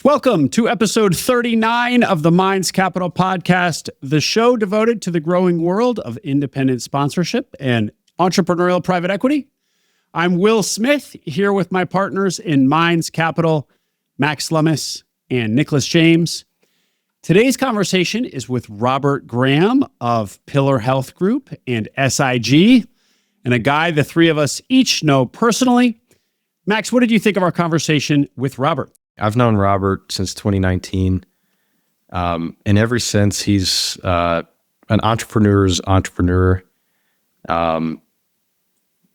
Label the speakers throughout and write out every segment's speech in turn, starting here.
Speaker 1: Welcome to episode 39 of the Minds Capital podcast, the show devoted to the growing world of independent sponsorship and entrepreneurial private equity. I'm Will Smith, here with my partners in Minds Capital, Max Lummis and Nicholas James. Today's conversation is with Robert Graham of Pillar Health Group and SIG, and a guy the three of us each know personally. Max, what did you think of our conversation with Robert?
Speaker 2: I've known Robert since 2019, and ever since he's an entrepreneur's entrepreneur.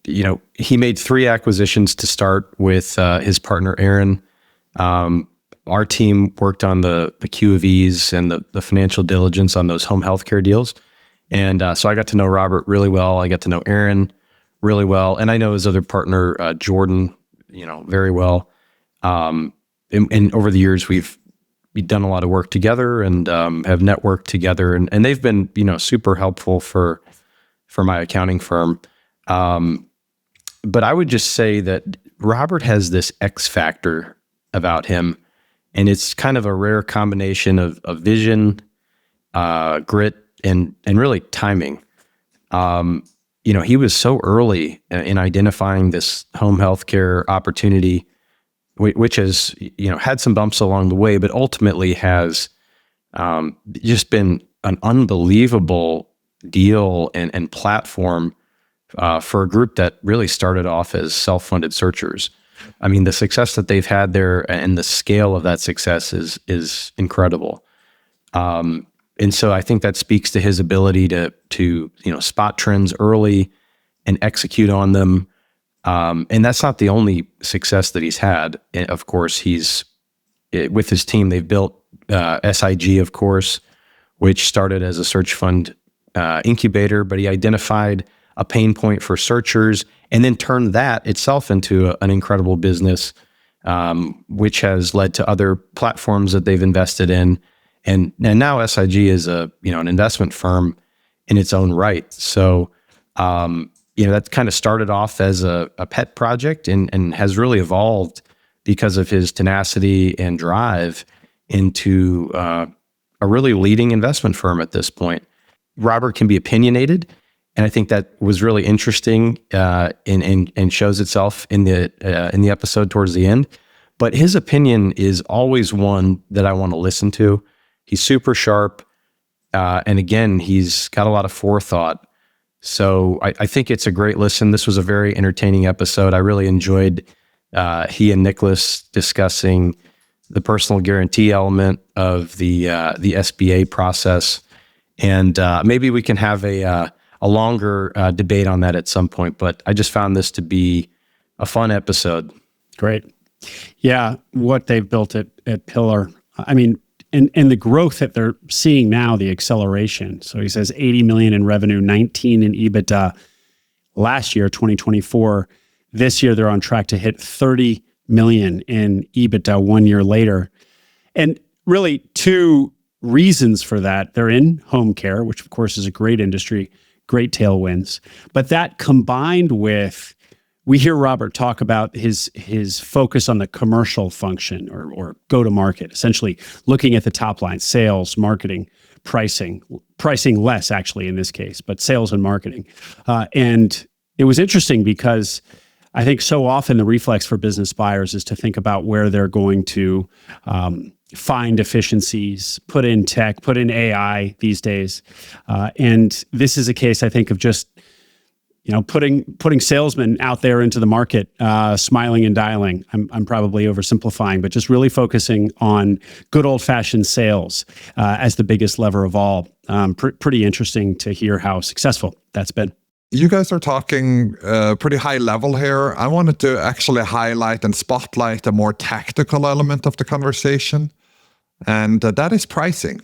Speaker 2: He made 3 acquisitions to start with his partner, Aaron. Our team worked on the Q of E's and the financial diligence on those home healthcare deals. And so I got to know Robert really well. I got to know Aaron really well. And I know his other partner, Jordan, very well. And over the years, we've done a lot of work together and have networked together, and they've been, super helpful for my accounting firm. But I would just say that Robert has this X factor about him, and it's kind of a rare combination of vision, grit, and really timing. He was so early in identifying this home healthcare opportunity, which has, had some bumps along the way, but ultimately has just been an unbelievable deal and platform for a group that really started off as self-funded searchers. I mean, the success that they've had there and the scale of that success is incredible. And so I think that speaks to his ability to spot trends early and execute on them. And that's not the only success that he's had. Of course, with his team, they've built SIG, of course, which started as a search fund incubator, but he identified a pain point for searchers and then turned that itself into an incredible business, which has led to other platforms that they've invested in. And now SIG is an investment firm in its own right. So, that kind of started off as a pet project and has really evolved because of his tenacity and drive into a really leading investment firm at this point. Robert can be opinionated, and I think that was really interesting and shows itself in the episode towards the end. But his opinion is always one that I want to listen to. He's super sharp, and again, he's got a lot of forethought. So I think it's a great listen. This was a very entertaining episode. I really enjoyed he and Nicholas discussing the personal guarantee element of the SBA process, and maybe we can have a longer debate on that at some point. But I just found this to be a fun episode.
Speaker 1: Great, yeah. What they've built at Pillar, I mean. And the growth that they're seeing now, the acceleration. So he says 80 million in revenue, 19 in EBITDA last year, 2024. This year, they're on track to hit 30 million in EBITDA 1 year later. And really 2 reasons for that. They're in home care, which of course is a great industry, great tailwinds. But that combined with, we hear Robert talk about his focus on the commercial function or go-to-market, essentially looking at the top line, sales, marketing, pricing less actually in this case, but sales and marketing. And it was interesting because I think so often the reflex for business buyers is to think about where they're going to find efficiencies, put in tech, put in AI these days. And this is a case, I think, of just putting salesmen out there into the market, smiling and dialing. I'm probably oversimplifying, but just really focusing on good old-fashioned sales as the biggest lever of all. Pretty interesting to hear how successful that's been.
Speaker 3: You guys are talking pretty high level here. I wanted to actually highlight and spotlight a more tactical element of the conversation, and that is pricing.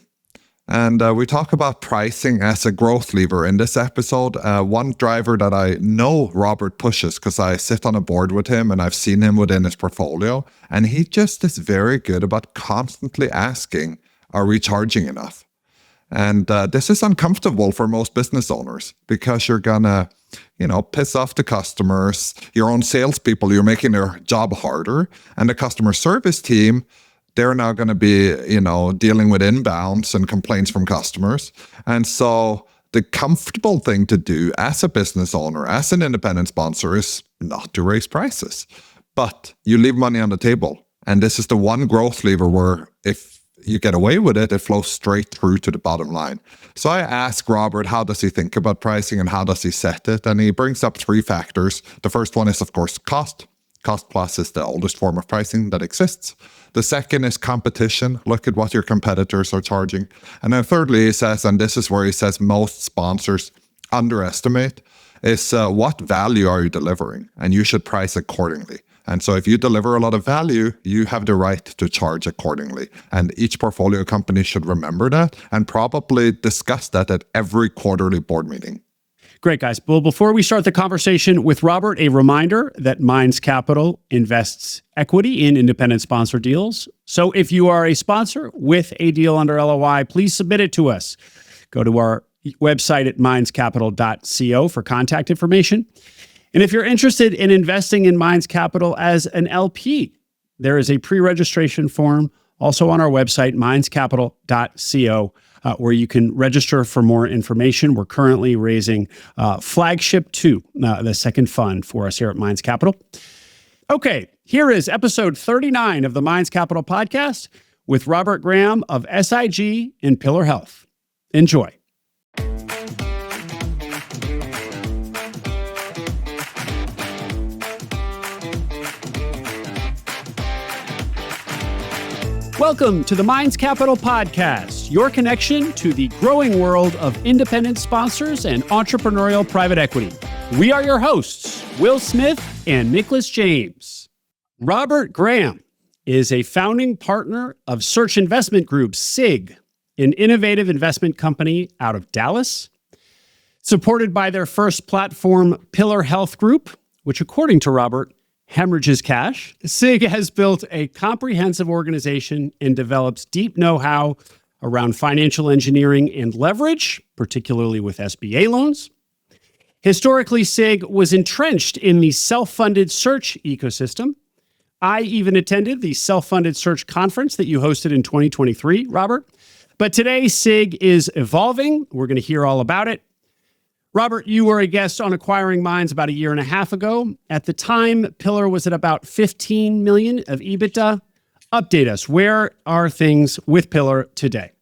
Speaker 3: And we talk about pricing as a growth lever in this episode. One driver that I know Robert pushes, because I sit on a board with him and I've seen him within his portfolio, and he just is very good about constantly asking, are we charging enough? And this is uncomfortable for most business owners because you're gonna, piss off the customers, your own salespeople, you're making their job harder, and the customer service team, they're now going to be, dealing with inbounds and complaints from customers. And so the comfortable thing to do as a business owner, as an independent sponsor, is not to raise prices. But you leave money on the table. And this is the one growth lever where if you get away with it, it flows straight through to the bottom line. So I asked Robert, how does he think about pricing and how does he set it? And he brings up 3 factors. The first one is, of course, cost. Cost plus is the oldest form of pricing that exists. The second is competition. Look at what your competitors are charging. And then thirdly, he says, and this is where he says most sponsors underestimate, is what value are you delivering? And you should price accordingly. And so if you deliver a lot of value, you have the right to charge accordingly. And each portfolio company should remember that and probably discuss that at every quarterly board meeting.
Speaker 1: Great, guys. Well, before we start the conversation with Robert, a reminder that Minds Capital invests equity in independent sponsor deals. So if you are a sponsor with a deal under LOI, please submit it to us. Go to our website at mindscapital.co for contact information. And if you're interested in investing in Minds Capital as an LP, there is a pre-registration form also on our website, mindscapital.co, where you can register for more information. We're currently raising Flagship 2, the second fund for us here at Minds Capital. Okay, here is episode 39 of the Minds Capital podcast with Robert Graham of SIG and Pillar Health. Enjoy. Welcome to the Minds Capital podcast, your connection to the growing world of independent sponsors and entrepreneurial private equity. We are your hosts, Will Smith and Nicholas James. Robert Graham is a founding partner of Search Investment Group, SIG, an innovative investment company out of Dallas, supported by their first platform, Pillar Health Group, which, according to Robert, hemorrhages cash. SIG has built a comprehensive organization and develops deep know-how around financial engineering and leverage, particularly with SBA loans. Historically, SIG was entrenched in the self-funded search ecosystem. I even attended the self-funded search conference that you hosted in 2023, Robert. But today, SIG is evolving. We're going to hear all about it. Robert, you were a guest on Acquiring Minds about 1.5 years ago. At the time, Pillar was at about 15 million of EBITDA. Update us. Where are things with Pillar today?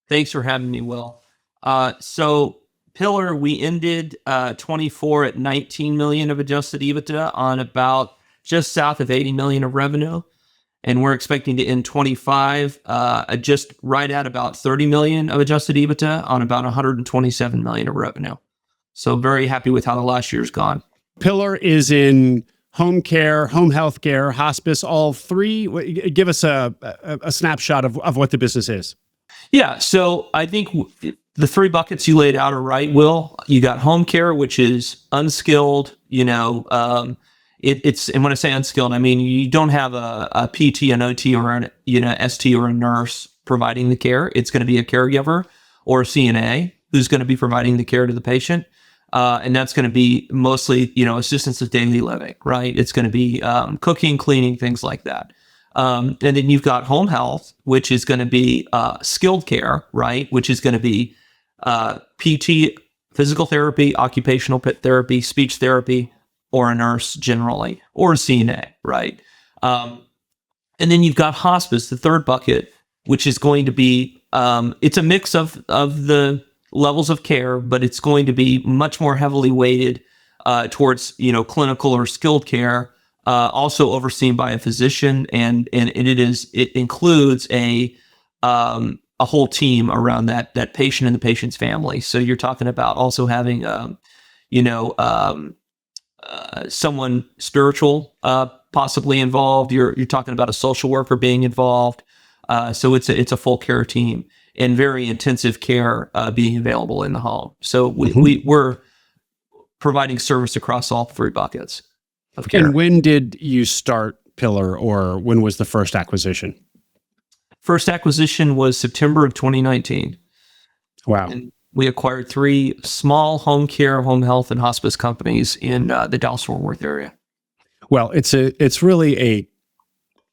Speaker 4: Thanks for having me, Will. So Pillar, we ended 24 at 19 million of adjusted EBITDA on about just south of 80 million of revenue. And we're expecting to end 25 just right at about 30 million of adjusted EBITDA on about 127 million of revenue. So very happy with how the last year's gone.
Speaker 1: Pillar is in home care, home health care, hospice, all three. Give us a snapshot of what the business is.
Speaker 4: Yeah, so I think the 3 buckets you laid out are right, Will. You got home care, which is unskilled, It's and when I say unskilled, I mean you don't have a PT, an OT, or an ST or a nurse providing the care. It's going to be a caregiver or a CNA who's going to be providing the care to the patient, and that's going to be mostly assistance of daily living, right? It's going to be cooking, cleaning, things like that. And then you've got home health, which is going to be skilled care, right? Which is going to be PT, physical therapy, occupational therapy, speech therapy, or a nurse generally, or a CNA, right? And then you've got hospice, the third bucket, which is going to be, it's a mix of the levels of care, but it's going to be much more heavily weighted towards, clinical or skilled care, also overseen by a physician. And it includes a whole team around that patient and the patient's family. So you're talking about also having, someone spiritual possibly involved. You're talking about a social worker being involved. So it's a full care team and very intensive care being available in the home. So we're providing service across all 3 buckets of care.
Speaker 1: And when did you start Pillar, or when was the first acquisition?
Speaker 4: First acquisition was September of 2019.
Speaker 1: Wow.
Speaker 4: And we acquired 3 small home care, home health, and hospice companies in the Dallas-Fort Worth area.
Speaker 1: Well, it's really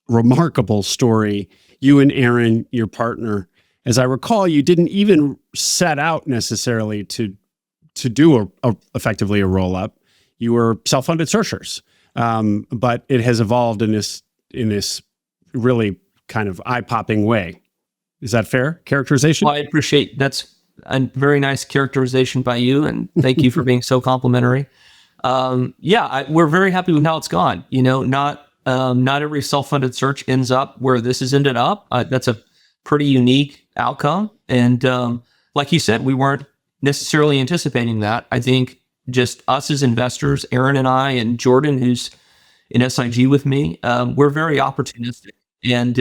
Speaker 1: remarkable story. You and Aaron, your partner, as I recall, you didn't even set out necessarily to do effectively a roll up. You were self-funded searchers, but it has evolved in this really kind of eye-popping way. Is that fair characterization?
Speaker 4: Well, I appreciate that's a very nice characterization by you, and thank you for being so complimentary. We're very happy with how it's gone. Not every self-funded search ends up where this has ended up. That's a pretty unique outcome, and like you said, we weren't necessarily anticipating that. I think just us as investors, Aaron and I, and Jordan, who's in SIG with me, we're very opportunistic, and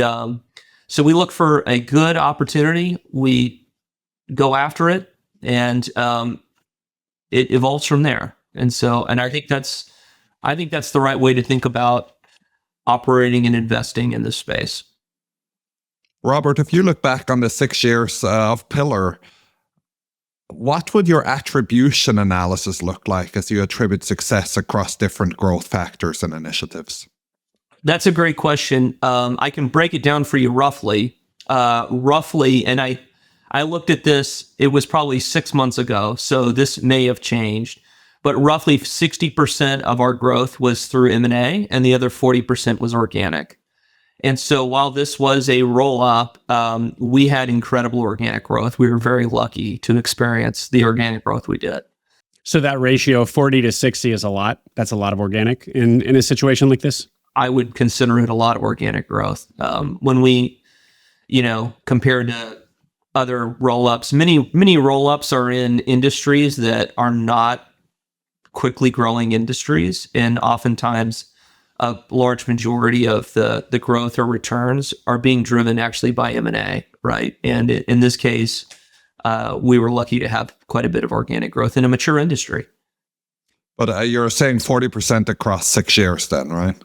Speaker 4: so we look for a good opportunity. We go after it, and it evolves from there. And I think that's the right way to think about operating and investing in this space.
Speaker 3: Robert, if you look back on the 6 years of Pillar, what would your attribution analysis look like as you attribute success across different growth factors and initiatives?
Speaker 4: That's a great question. I can break it down for you roughly. And I looked at this, it was probably 6 months ago, so this may have changed, but roughly 60% of our growth was through M&A, and the other 40% was organic. And so while this was a roll-up, we had incredible organic growth. We were very lucky to experience the organic growth we did.
Speaker 1: So that ratio of 40 to 60 is a lot. That's a lot of organic in a situation like this?
Speaker 4: I would consider it a lot of organic growth. When we, compared to other roll-ups, many roll-ups are in industries that are not quickly growing industries, and oftentimes a large majority of the growth or returns are being driven actually by M&A, right? And in this case, we were lucky to have quite a bit of organic growth in a mature industry.
Speaker 3: But you're saying 40% across 6 years then, right?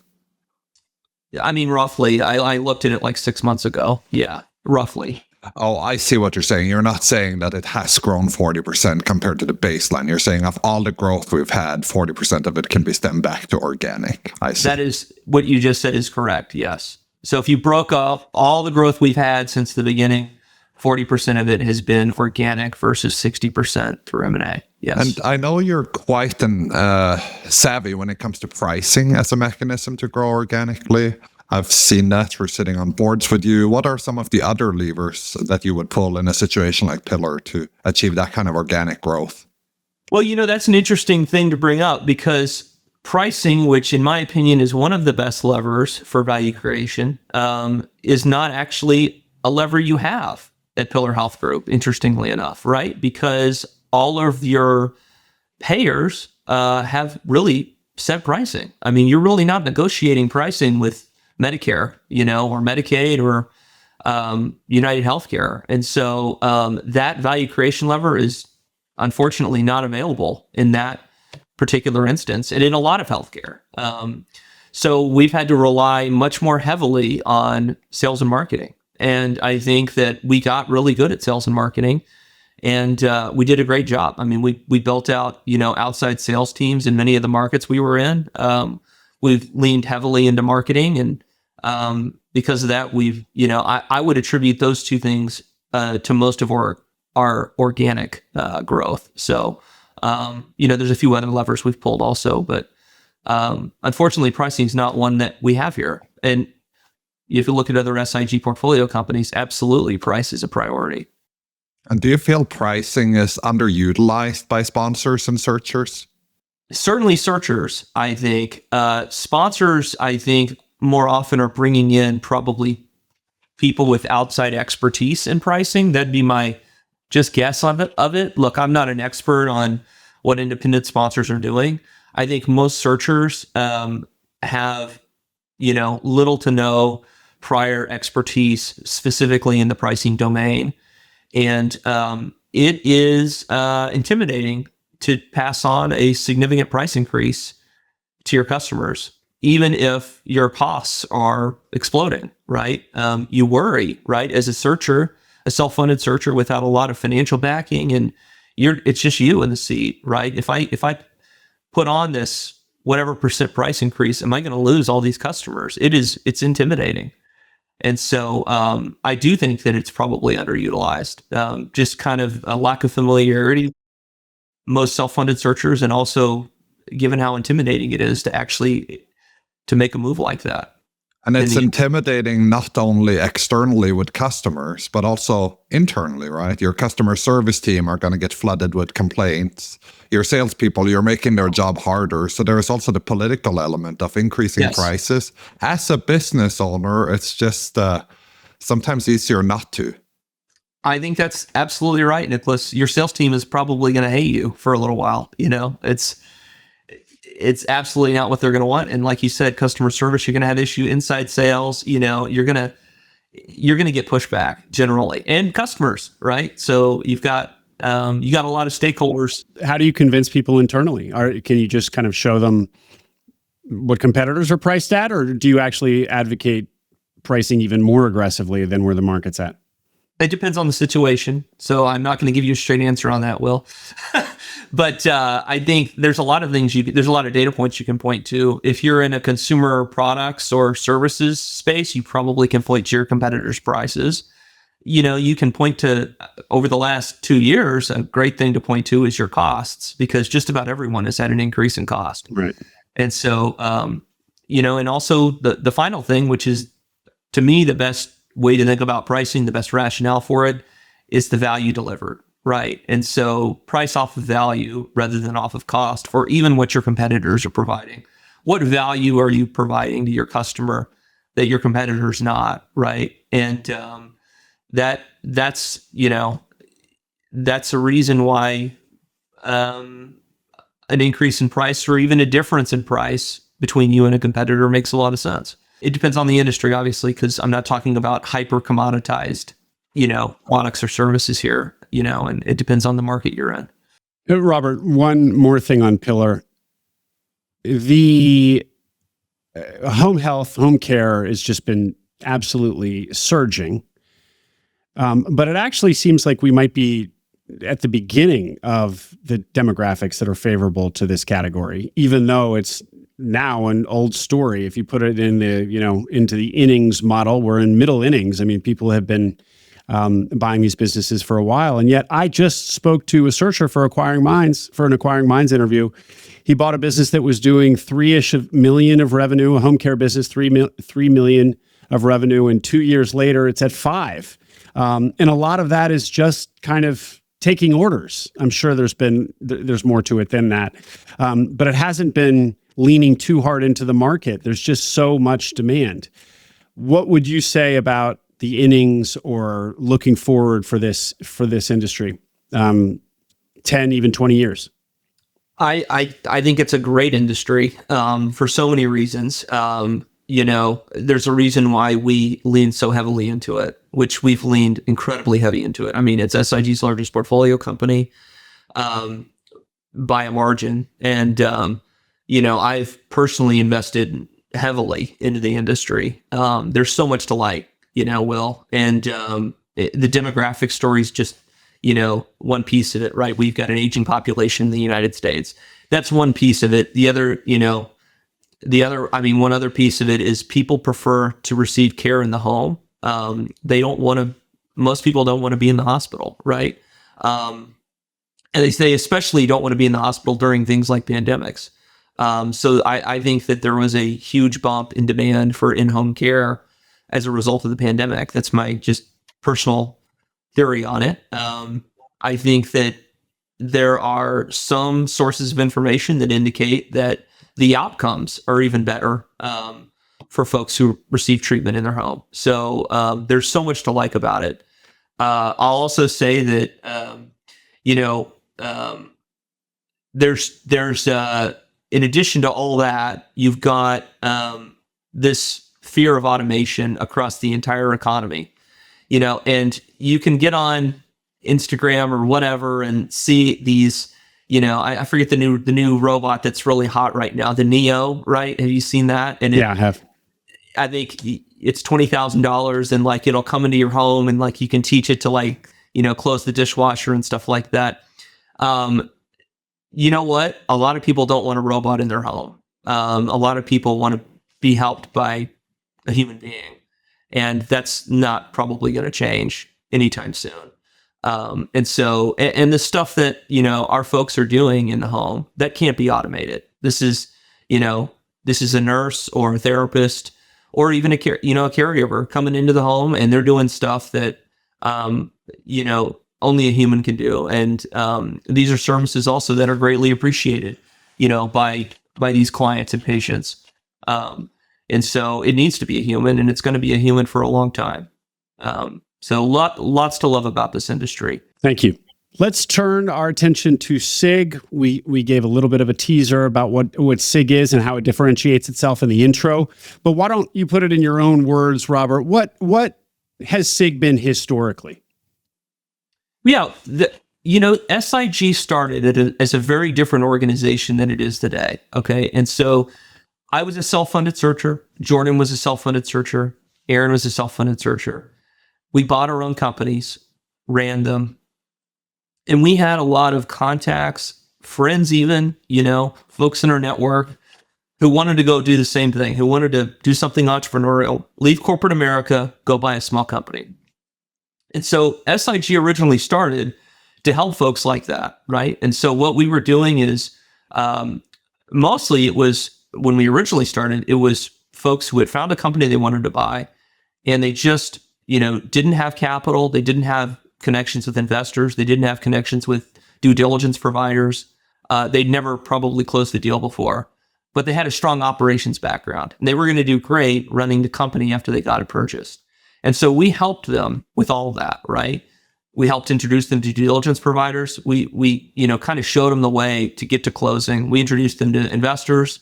Speaker 4: I mean, roughly. I looked at it like 6 months ago. Yeah, roughly.
Speaker 3: Oh, I see what you're saying. You're not saying that it has grown 40% compared to the baseline. You're saying of all the growth we've had, 40% of it can be stemmed back to organic. I see.
Speaker 4: That is what you just said is correct, yes. So if you broke off all the growth we've had since the beginning, 40% of it has been organic versus 60% through M&A. Yes.
Speaker 3: And I know you're quite savvy when it comes to pricing as a mechanism to grow organically. I've seen that. We're sitting on boards with you. What are some of the other levers that you would pull in a situation like Pillar to achieve that kind of organic growth?
Speaker 4: Well, that's an interesting thing to bring up, because pricing, which in my opinion is one of the best levers for value creation, is not actually a lever you have at Pillar Health Group, interestingly enough, right? Because all of your payers have really set pricing. I mean, you're really not negotiating pricing with Medicare, or Medicaid or United Healthcare. And so that value creation lever is unfortunately not available in that particular instance and in a lot of healthcare. So we've had to rely much more heavily on sales and marketing. And I think that we got really good at sales and marketing, and we did a great job. I mean, we built out, outside sales teams in many of the markets we were in. We've leaned heavily into marketing, and because of that, we've, I would attribute those two things to most of our organic growth. So, there's a few other levers we've pulled also, but unfortunately, pricing is not one that we have here. And if you look at other SIG portfolio companies, absolutely, price is a priority.
Speaker 3: And do you feel pricing is underutilized by sponsors and searchers?
Speaker 4: Certainly searchers, I think. Sponsors, I think, more often are bringing in probably people with outside expertise in pricing. That'd be my just guess of it. Look, I'm not an expert on what independent sponsors are doing. I think most searchers have, little to no prior expertise specifically in the pricing domain. And it is intimidating to pass on a significant price increase to your customers, even if your costs are exploding, right? You worry, right? As a searcher, a self-funded searcher without a lot of financial backing, and it's just you in the seat, right? If I put on this, whatever percent price increase, am I going to lose all these customers? It's intimidating. And so I do think that it's probably underutilized. Just kind of a lack of familiarity, most self-funded searchers, and also given how intimidating it is to make a move like that.
Speaker 3: And it's intimidating not only externally with customers, but also internally, right? Your customer service team are going to get flooded with complaints. Your salespeople, you're making their job harder. So there is also the political element of increasing prices. As a business owner, it's just sometimes easier not to.
Speaker 4: I think that's absolutely right, Nicholas. Your sales team is probably going to hate you for a little while. It's absolutely not what they're going to want. And like you said, customer service, you're going to have issue. Inside sales, you're going to get pushback generally, and customers, right? So you got a lot of stakeholders.
Speaker 1: How do you convince people internally? Can you just kind of show them what competitors are priced at, or do you actually advocate pricing even more aggressively than where the market's at?
Speaker 4: It depends on the situation. So I'm not going to give you a straight answer on that, Will. But I think there's a lot of things there's a lot of data points you can point to. If you're in a consumer products or services space, you probably can point to your competitors' prices. You can point to, over the last 2 years, a great thing to point to is your costs, because just about everyone has had an increase in cost.
Speaker 1: Right.
Speaker 4: And so, and also the final thing, which is to me the best way to think about pricing, the best rationale for it, is the value delivered, right? And so price off of value rather than off of cost, for even what your competitors are providing. What value are you providing to your customer that your competitor's not, right? And that's a reason why an increase in price, or even a difference in price between you and a competitor, makes a lot of sense. It depends on the industry, obviously, because I'm not talking about hyper commoditized, products or services here, and it depends on the market you're in.
Speaker 1: Robert, one more thing on Pillar. The home health, home care has just been absolutely surging. But it actually seems like we might be at the beginning of the demographics that are favorable to this category, even though it's now an old story. If you put it in into the innings model, we're in middle innings. I mean, people have been buying these businesses for a while. And yet I just spoke to a searcher for an Acquiring Minds interview. He bought a business that was doing $3 million of revenue, a home care business, $3 million of revenue. And 2 years later, it's at $5 million. And a lot of that is just kind of taking orders. I'm sure there's more to it than that. But it hasn't been leaning too hard into the market. There's just so much demand. What would you say about the innings or looking forward for this industry? 10, even 20 years.
Speaker 4: I think it's a great industry for so many reasons. There's a reason why we lean so heavily into it, which we've leaned incredibly heavy into it. I mean, it's SIG's largest portfolio company by a margin. And, I've personally invested heavily into the industry. There's so much to like, Will. And the demographic story is just, one piece of it, right? We've got an aging population in the United States. That's one piece of it. One other piece of it is people prefer to receive care in the home. Most people don't want to be in the hospital, right? And they especially don't want to be in the hospital during things like pandemics. So I think that there was a huge bump in demand for in-home care as a result of the pandemic. That's my just personal theory on it. I think that there are some sources of information that indicate that the outcomes are even better for folks who receive treatment in their home. So there's so much to like about it. I'll also say that there's in addition to all that, you've got this fear of automation across the entire economy. And you can get on Instagram or whatever and see these. I forget the new robot that's really hot right now, the Neo, right? Have you seen that? And
Speaker 1: I have. I
Speaker 4: think it's $20,000, and it'll come into your home, and you can teach it to close the dishwasher and stuff like that. You know what? A lot of people don't want a robot in their home. A lot of people want to be helped by a human being, and that's not probably going to change anytime soon. And the stuff that, our folks are doing in the home, that can't be automated. This is a nurse or a therapist or even a caregiver coming into the home, and they're doing stuff that, only a human can do. And these are services also that are greatly appreciated, by these clients and patients. And so it needs to be a human, and it's going to be a human for a long time. So lots to love about this industry.
Speaker 1: Thank you. Let's turn our attention to SIG. We gave a little bit of a teaser about what SIG is and how it differentiates itself in the intro. But why don't you put it in your own words, Robert? What has SIG been historically?
Speaker 4: Yeah, SIG started as a very different organization than it is today. Okay, and so I was a self-funded searcher. Jordan was a self-funded searcher. Aaron was a self-funded searcher. We bought our own companies, ran them, and we had a lot of contacts, friends even, folks in our network who wanted to go do the same thing, who wanted to do something entrepreneurial, leave corporate America, go buy a small company. And so SIG originally started to help folks like that, right? And so what we were doing is, mostly it was, when we originally started, it was folks who had found a company they wanted to buy, and they just, didn't have capital. They didn't have connections with investors. They didn't have connections with due diligence providers. They'd never probably closed the deal before, but they had a strong operations background, and they were going to do great running the company after they got it purchased. And so we helped them with all of that, right? We helped introduce them to due diligence providers. We kind of showed them the way to get to closing. We introduced them to investors.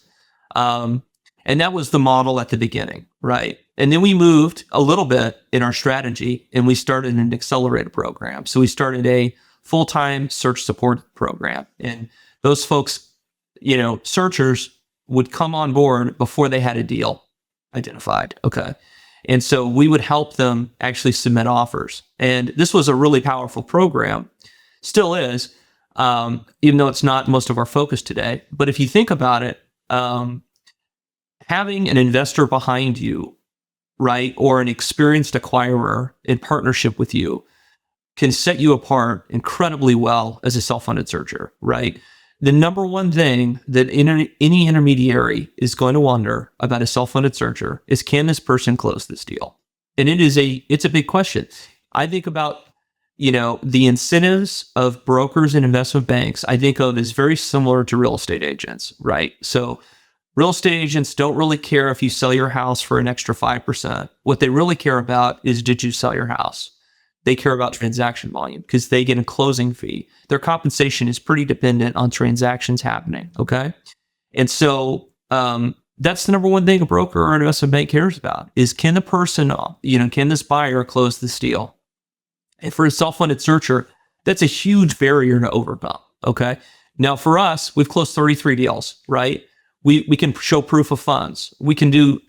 Speaker 4: And that was the model at the beginning, right? And then we moved a little bit in our strategy, and we started an accelerator program. So we started a full-time search support program. And those folks, searchers would come on board before they had a deal identified. Okay. And so we would help them actually submit offers. And this was a really powerful program, still is, even though it's not most of our focus today. But if you think about it, having an investor behind you, right, or an experienced acquirer in partnership with you can set you apart incredibly well as a self-funded searcher, right? The number one thing that any intermediary is going to wonder about a self-funded searcher is, can this person close this deal? And it's a big question. I think about, the incentives of brokers and investment banks, I think of as very similar to real estate agents, right? So real estate agents don't really care if you sell your house for an extra 5%. What they really care about is, did you sell your house? They care about transaction volume because they get a closing fee. Their compensation is pretty dependent on transactions happening, okay? And so that's the number one thing a broker or an investment bank cares about is, can the person, can this buyer close this deal? And for a self-funded searcher, that's a huge barrier to overcome, okay? Now for us, we've closed 33 deals, right? We can show proof of funds. We can do,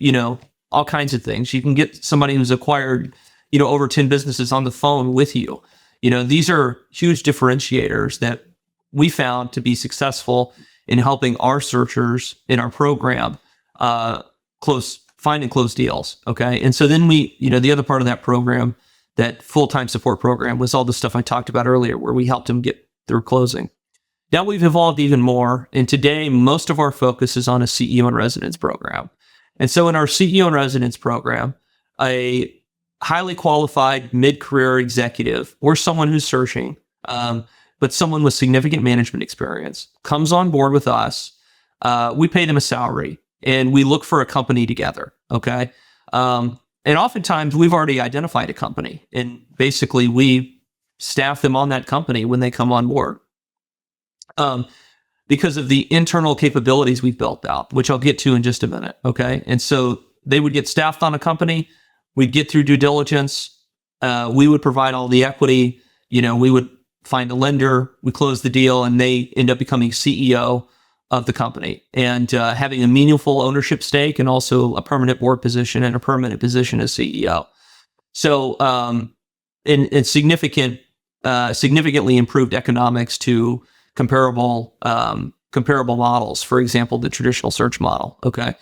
Speaker 4: all kinds of things. You can get somebody who's acquired, over 10 businesses on the phone with you. These are huge differentiators that we found to be successful in helping our searchers in our program find and close deals. Okay. And so then we, the other part of that program, that full-time support program, was all the stuff I talked about earlier, where we helped them get through closing. Now we've evolved even more. And today, most of our focus is on a CEO in residence program. And so in our CEO in residence program, a highly qualified mid-career executive or someone who's searching, but someone with significant management experience comes on board with us. We pay them a salary, and we look for a company together. Okay. And oftentimes we've already identified a company, and basically we staff them on that company when they come on board. Because of the internal capabilities we've built out, which I'll get to in just a minute. Okay. And so they would get staffed on a company. We'd get through due diligence. We would provide all the equity. We would find a lender. We close the deal, and they end up becoming CEO of the company and having a meaningful ownership stake, and also a permanent board position and a permanent position as CEO. So, and significantly improved economics to comparable comparable models. For example, the traditional search model. Okay.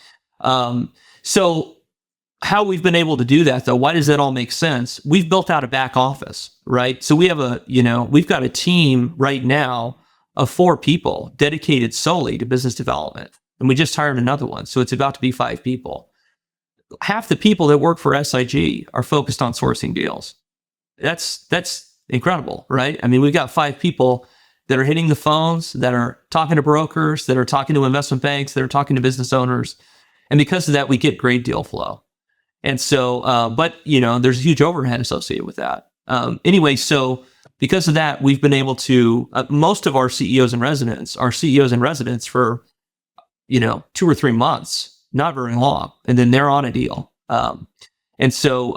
Speaker 4: So how we've been able to do that, though, why does that all make sense? We've built out a back office, right? So we have we've got a team right now of 4 people dedicated solely to business development. And we just hired another one. So it's about to be 5 people. Half the people that work for SIG are focused on sourcing deals. That's incredible, right? I mean, we've got 5 people that are hitting the phones, that are talking to brokers, that are talking to investment banks, that are talking to business owners. And because of that, we get great deal flow. And so, but there's a huge overhead associated with that. Anyway, so because of that, we've been able to, most of our CEOs in residence are CEOs in residence for, 2 or 3 months, not very long. And then they're on a deal. And so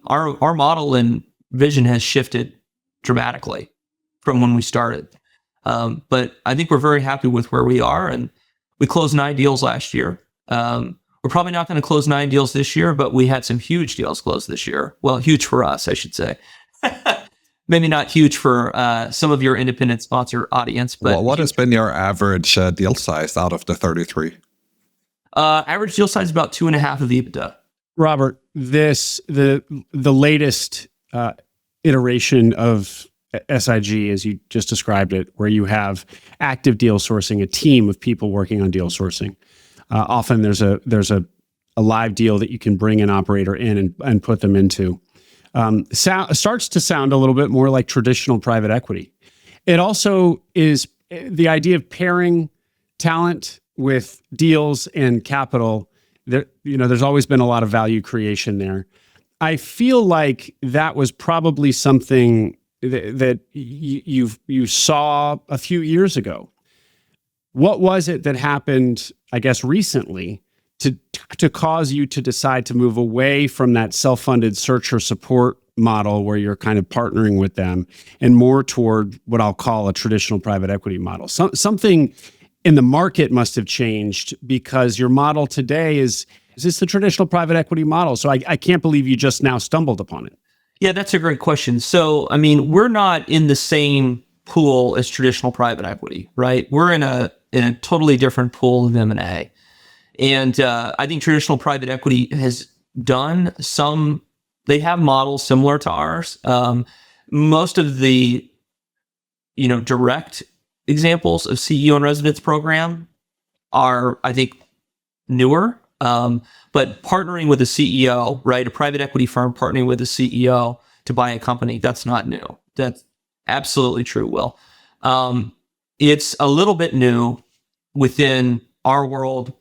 Speaker 4: our model and vision has shifted dramatically from when we started. But I think we're very happy with where we are. And we closed 9 deals last year. We're probably not going to close 9 deals this year, but we had some huge deals closed this year. Well, huge for us, I should say. Maybe not huge for some of your independent sponsor audience. But
Speaker 3: what has been your average deal size out of the 33?
Speaker 4: Average deal size is about 2.5 of EBITDA.
Speaker 1: Robert, the latest iteration of SIG, as you just described it, where you have active deal sourcing, a team of people working on deal sourcing. Often there's a live deal that you can bring an operator in and put them into. Starts to sound a little bit more like traditional private equity. It also is the idea of pairing talent with deals and capital. There's always been a lot of value creation there. I feel like that was probably something that you saw a few years ago. What was it that happened, I guess, recently to cause you to decide to move away from that self-funded search or support model where you're kind of partnering with them and more toward what I'll call a traditional private equity model? Something in the market must have changed, because your model today is this the traditional private equity model? So I can't believe you just now stumbled upon it.
Speaker 4: Yeah, that's a great question. So, I mean, we're not in the same pool as traditional private equity, right? We're in a totally different pool of M&A. And I think traditional private equity has done they have models similar to ours. Most of the, direct examples of CEO in residence program are, I think, newer. But partnering with a CEO, right? A private equity firm partnering with a CEO to buy a company, that's not new. That's absolutely true, Will. It's a little bit new within our world,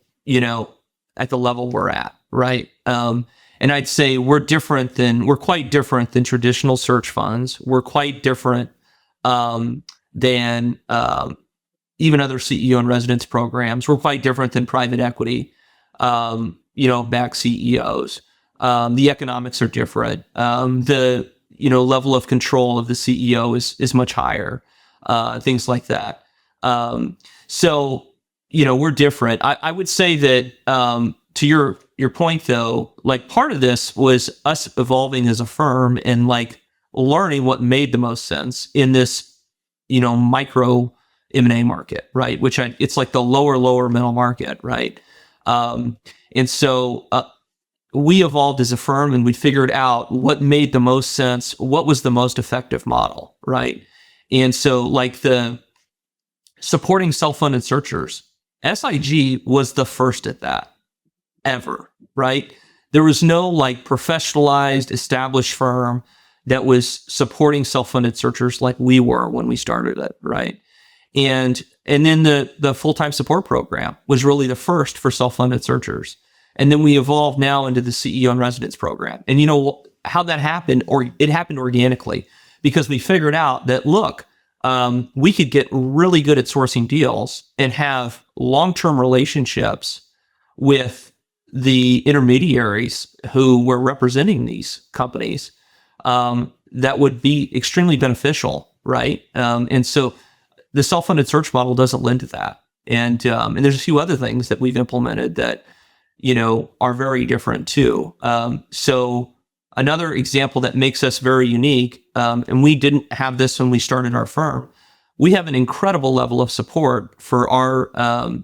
Speaker 4: at the level we're at, right? And I'd say we're quite different than traditional search funds. We're quite different than even other CEO in residence programs. We're quite different than private equity, back CEOs. The economics are different. The level of control of the CEO is much higher. Things like that. So we're different. I would say that to your point, though, like part of this was us evolving as a firm and like learning what made the most sense in this micro M&A market, right? It's like the lower middle market, right? And so we evolved as a firm and we figured out what made the most sense, what was the most effective model, right? And so like the supporting self-funded searchers, SIG was the first at that ever, right? There was no like professionalized, established firm that was supporting self-funded searchers like we were when we started it, right? And then the full-time support program was really the first for self-funded searchers. And then we evolved now into the CEO in residence program. And how that happened, or it happened organically, because we figured out that, look, we could get really good at sourcing deals and have long-term relationships with the intermediaries who were representing these companies that would be extremely beneficial, right? And so the self-funded search model doesn't lend to that. And there's a few other things that we've implemented that, are very different too. So another example that makes us very unique, and we didn't have this when we started our firm, we have an incredible level of support for our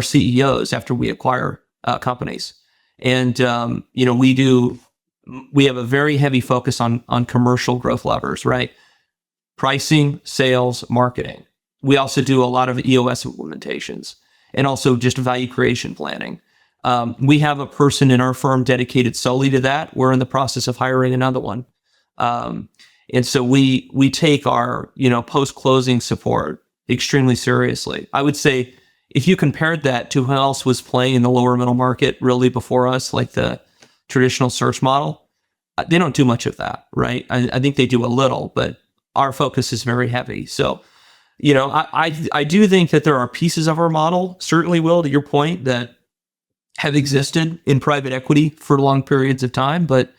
Speaker 4: CEOs after we acquire companies. And, we have a very heavy focus on commercial growth levers, right? Pricing, sales, marketing. We also do a lot of EOS implementations and also just value creation planning. We have a person in our firm dedicated solely to that. We're in the process of hiring another one. And so we take our, post-closing support extremely seriously. I would say if you compared that to who else was playing in the lower middle market really before us, like the traditional search model, they don't do much of that, right? I think they do a little, but our focus is very heavy. So, I do think that there are pieces of our model, certainly, Will, to your point, that have existed in private equity for long periods of time, but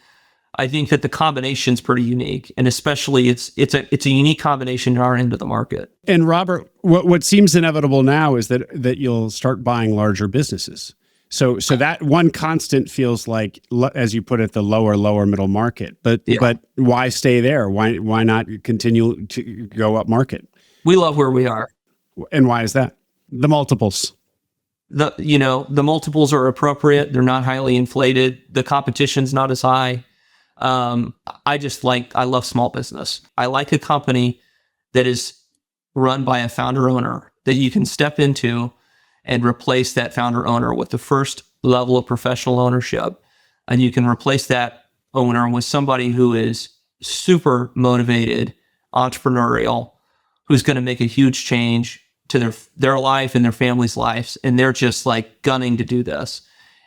Speaker 4: I think that the combination is pretty unique, and especially it's a unique combination in our end of the market.
Speaker 1: And Robert, what seems inevitable now is that you'll start buying larger businesses. So that one constant feels like, as you put it, the lower middle market. But why stay there? Why not continue to go up market?
Speaker 4: We love where we are.
Speaker 1: And why is that? The multiples.
Speaker 4: The multiples are appropriate. They're not highly inflated. The competition's not as high. I love small business. I like a company that is run by a founder owner that you can step into and replace that founder owner with the first level of professional ownership. And you can replace that owner with somebody who is super motivated, entrepreneurial, who's going to make a huge change to their life and their family's lives. And they're just like gunning to do this.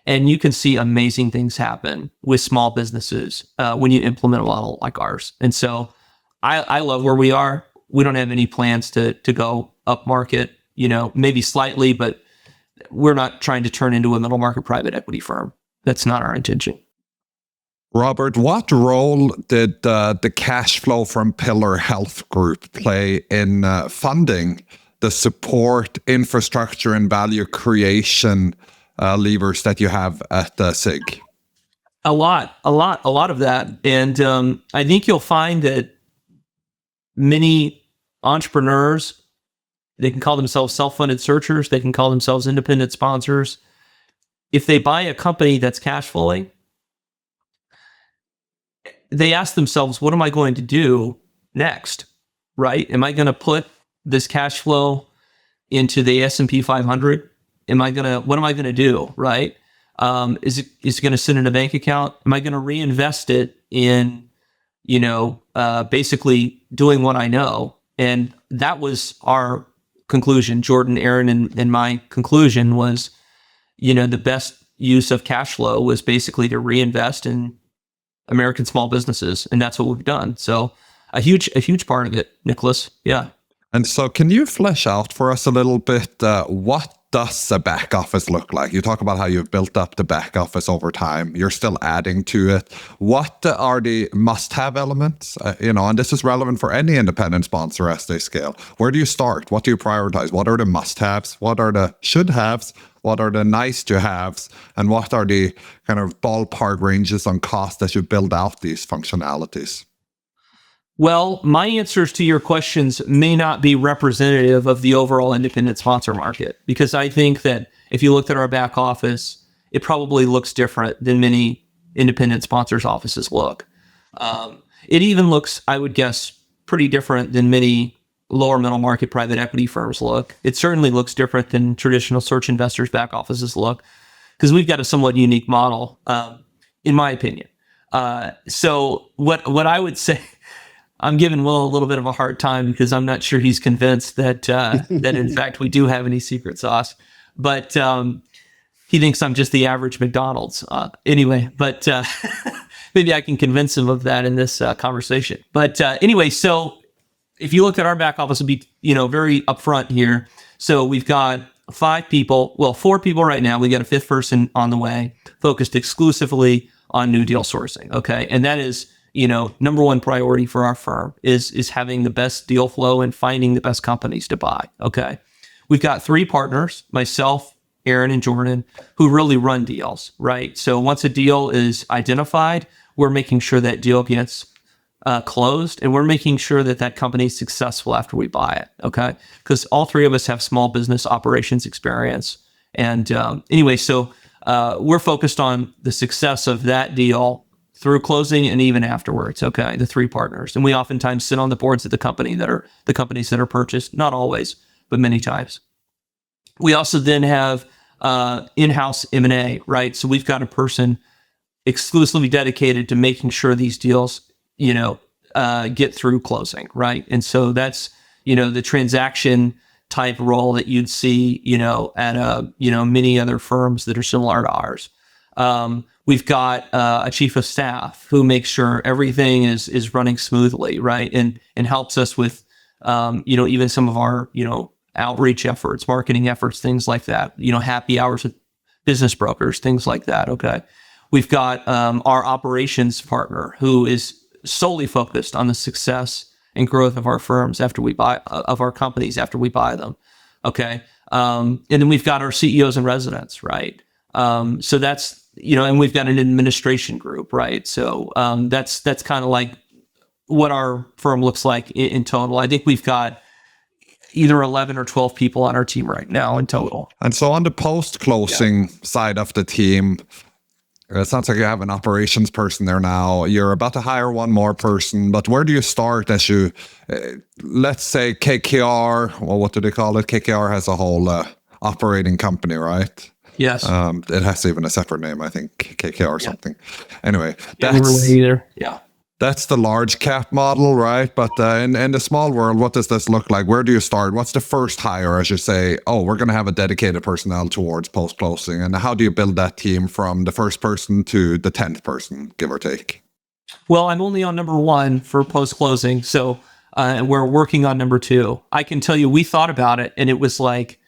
Speaker 4: And you can see amazing things happen with small businesses when you implement a model like ours. And so I love where we are. We don't have any plans to go up market, maybe slightly, but we're not trying to turn into a middle market private equity firm. That's not our intention.
Speaker 3: Robert, what role did the cash flow from Pillar Health Group play in funding the support, infrastructure, and value creation levers that you have at SIG?
Speaker 4: A lot of that. And I think you'll find that many entrepreneurs, they can call themselves self-funded searchers, they can call themselves independent sponsors. If they buy a company that's cash flowing, they ask themselves, what am I going to do next? Right? Am I going to put this cash flow into the S&P 500? What am I going to do? Right? Is it going to sit in a bank account? Am I going to reinvest it in, basically doing what I know? And that was our conclusion. Jordan, Aaron, and my conclusion was, the best use of cash flow was basically to reinvest in American small businesses. And that's what we've done. So a huge part of it, Nicholas. Yeah.
Speaker 3: And so can you flesh out for us a little bit, what does a back office look like? You talk about how you've built up the back office over time. You're still adding to it. What are the must-have elements? And this is relevant for any independent sponsor as they scale. Where do you start? What do you prioritize? What are the must-haves? What are the should-haves? What are the nice-to-haves? And what are the kind of ballpark ranges on cost as you build out these functionalities?
Speaker 4: Well, my answers to your questions may not be representative of the overall independent sponsor market, because I think that if you looked at our back office, it probably looks different than many independent sponsors' offices look. It even looks, I would guess, pretty different than many lower middle market private equity firms look. It certainly looks different than traditional search investors' back offices look, because we've got a somewhat unique model, in my opinion. So what I would say, I'm giving Will a little bit of a hard time because I'm not sure he's convinced that that in fact we do have any secret sauce. But he thinks I'm just the average McDonald's. Anyway, but maybe I can convince him of that in this conversation. But anyway, so if you look at our back office, it'll be very upfront here. So we've got 4 people right now. We got a 5th person on the way, focused exclusively on new deal sourcing. Okay, and that is, number one priority for our firm is having the best deal flow and finding the best companies to buy. Okay. We've got 3 partners, myself, Aaron, and Jordan, who really run deals, right? So once a deal is identified, we're making sure that deal gets closed, and we're making sure that that company is successful after we buy it. Okay, because all three of us have small business operations experience, and anyway, so we're focused on the success of that deal through closing and even afterwards. Okay, the three partners, and we oftentimes sit on the boards of the companies that are purchased. Not always, but many times. We also then have in-house M&A, right? So we've got a person exclusively dedicated to making sure these deals, get through closing, right? And so that's, the transaction type role that you'd see, at many other firms that are similar to ours. We've got a chief of staff who makes sure everything is running smoothly, right? And helps us with, even some of our, outreach efforts, marketing efforts, things like that, happy hours with business brokers, things like that. Okay. We've got our operations partner who is solely focused on the success and growth of our firms of our companies after we buy them. Okay. And then we've got our CEOs and residents, right? So that's, and we've got an administration group, right? So that's kind of like what our firm looks like in total. I think we've got either 11 or 12 people on our team right now in total.
Speaker 3: And so on the post-closing side of the team, it sounds like you have an operations person there now. You're about to hire one more person, but where do you start as you, let's say KKR, well, what do they call it? KKR has a whole operating company, right?
Speaker 4: Yes.
Speaker 3: It has even a separate name, I think, KKR or something. Anyway, that's the large cap model, right? But in the small world, what does this look like? Where do you start? What's the first hire as you say, oh, we're going to have a dedicated personnel towards post-closing? And how do you build that team from the first person to the 10th person, give or take?
Speaker 4: Well, I'm only on number 1 for post-closing. So we're working on number 2. I can tell you, we thought about it and it was like,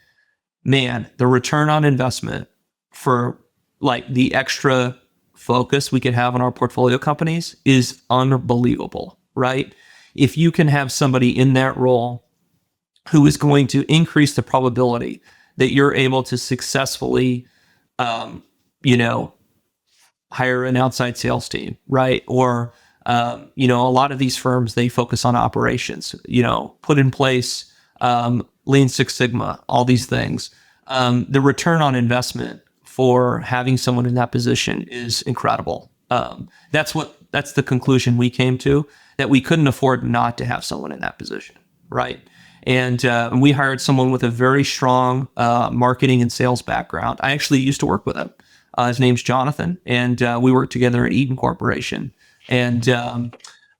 Speaker 4: man, the return on investment for like the extra focus we could have on our portfolio companies is unbelievable, right? If you can have somebody in that role who is going to increase the probability that you're able to successfully, hire an outside sales team, right? Or, a lot of these firms, they focus on operations, put in place Lean Six Sigma, all these things. The return on investment for having someone in that position is incredible. That's the conclusion we came to, that we couldn't afford not to have someone in that position, right? And we hired someone with a very strong marketing and sales background. I actually used to work with him. His name's Jonathan, and we worked together at Eaton Corporation. And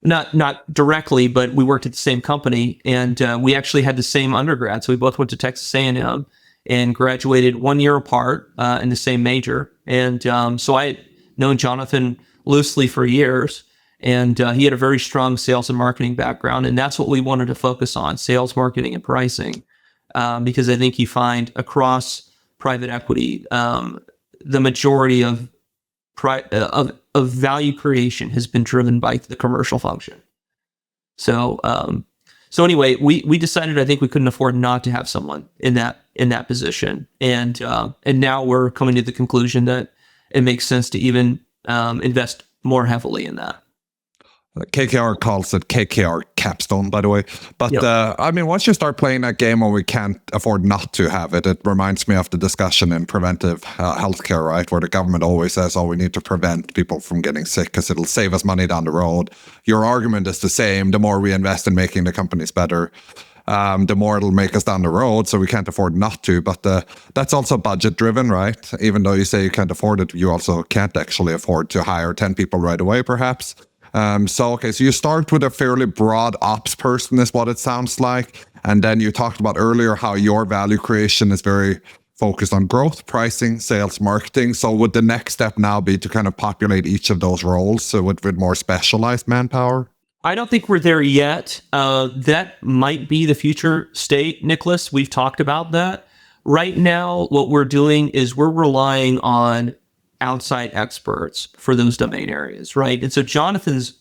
Speaker 4: not directly, but we worked at the same company, and we actually had the same undergrad. So we both went to Texas A&M. And graduated 1 year apart in the same major. And so I had known Jonathan loosely for years, and he had a very strong sales and marketing background. And that's what we wanted to focus on, sales, marketing, and pricing, because I think you find across private equity, the majority of value creation has been driven by the commercial function. So anyway, we decided, I think we couldn't afford not to have someone in that position, and now we're coming to the conclusion that it makes sense to even invest more heavily in that.
Speaker 3: KKR calls it KKR Capstone, by the way. But
Speaker 4: Yep.
Speaker 3: once you start playing that game where we can't afford not to have it, it reminds me of the discussion in preventive healthcare, right? Where the government always says, oh, we need to prevent people from getting sick because it'll save us money down the road. Your argument is the same. The more we invest in making the companies better, the more it'll make us down the road. So we can't afford not to. But that's also budget driven, right? Even though you say you can't afford it, you also can't actually afford to hire 10 people right away, perhaps. So you start with a fairly broad ops person is what it sounds like. And then you talked about earlier how your value creation is very focused on growth, pricing, sales, marketing. So would the next step now be to kind of populate each of those roles with more specialized manpower?
Speaker 4: I don't think we're there yet. That might be the future state, Nicholas. We've talked about that. Right now, what we're doing is we're relying on outside experts for those domain areas, right? And so Jonathan's,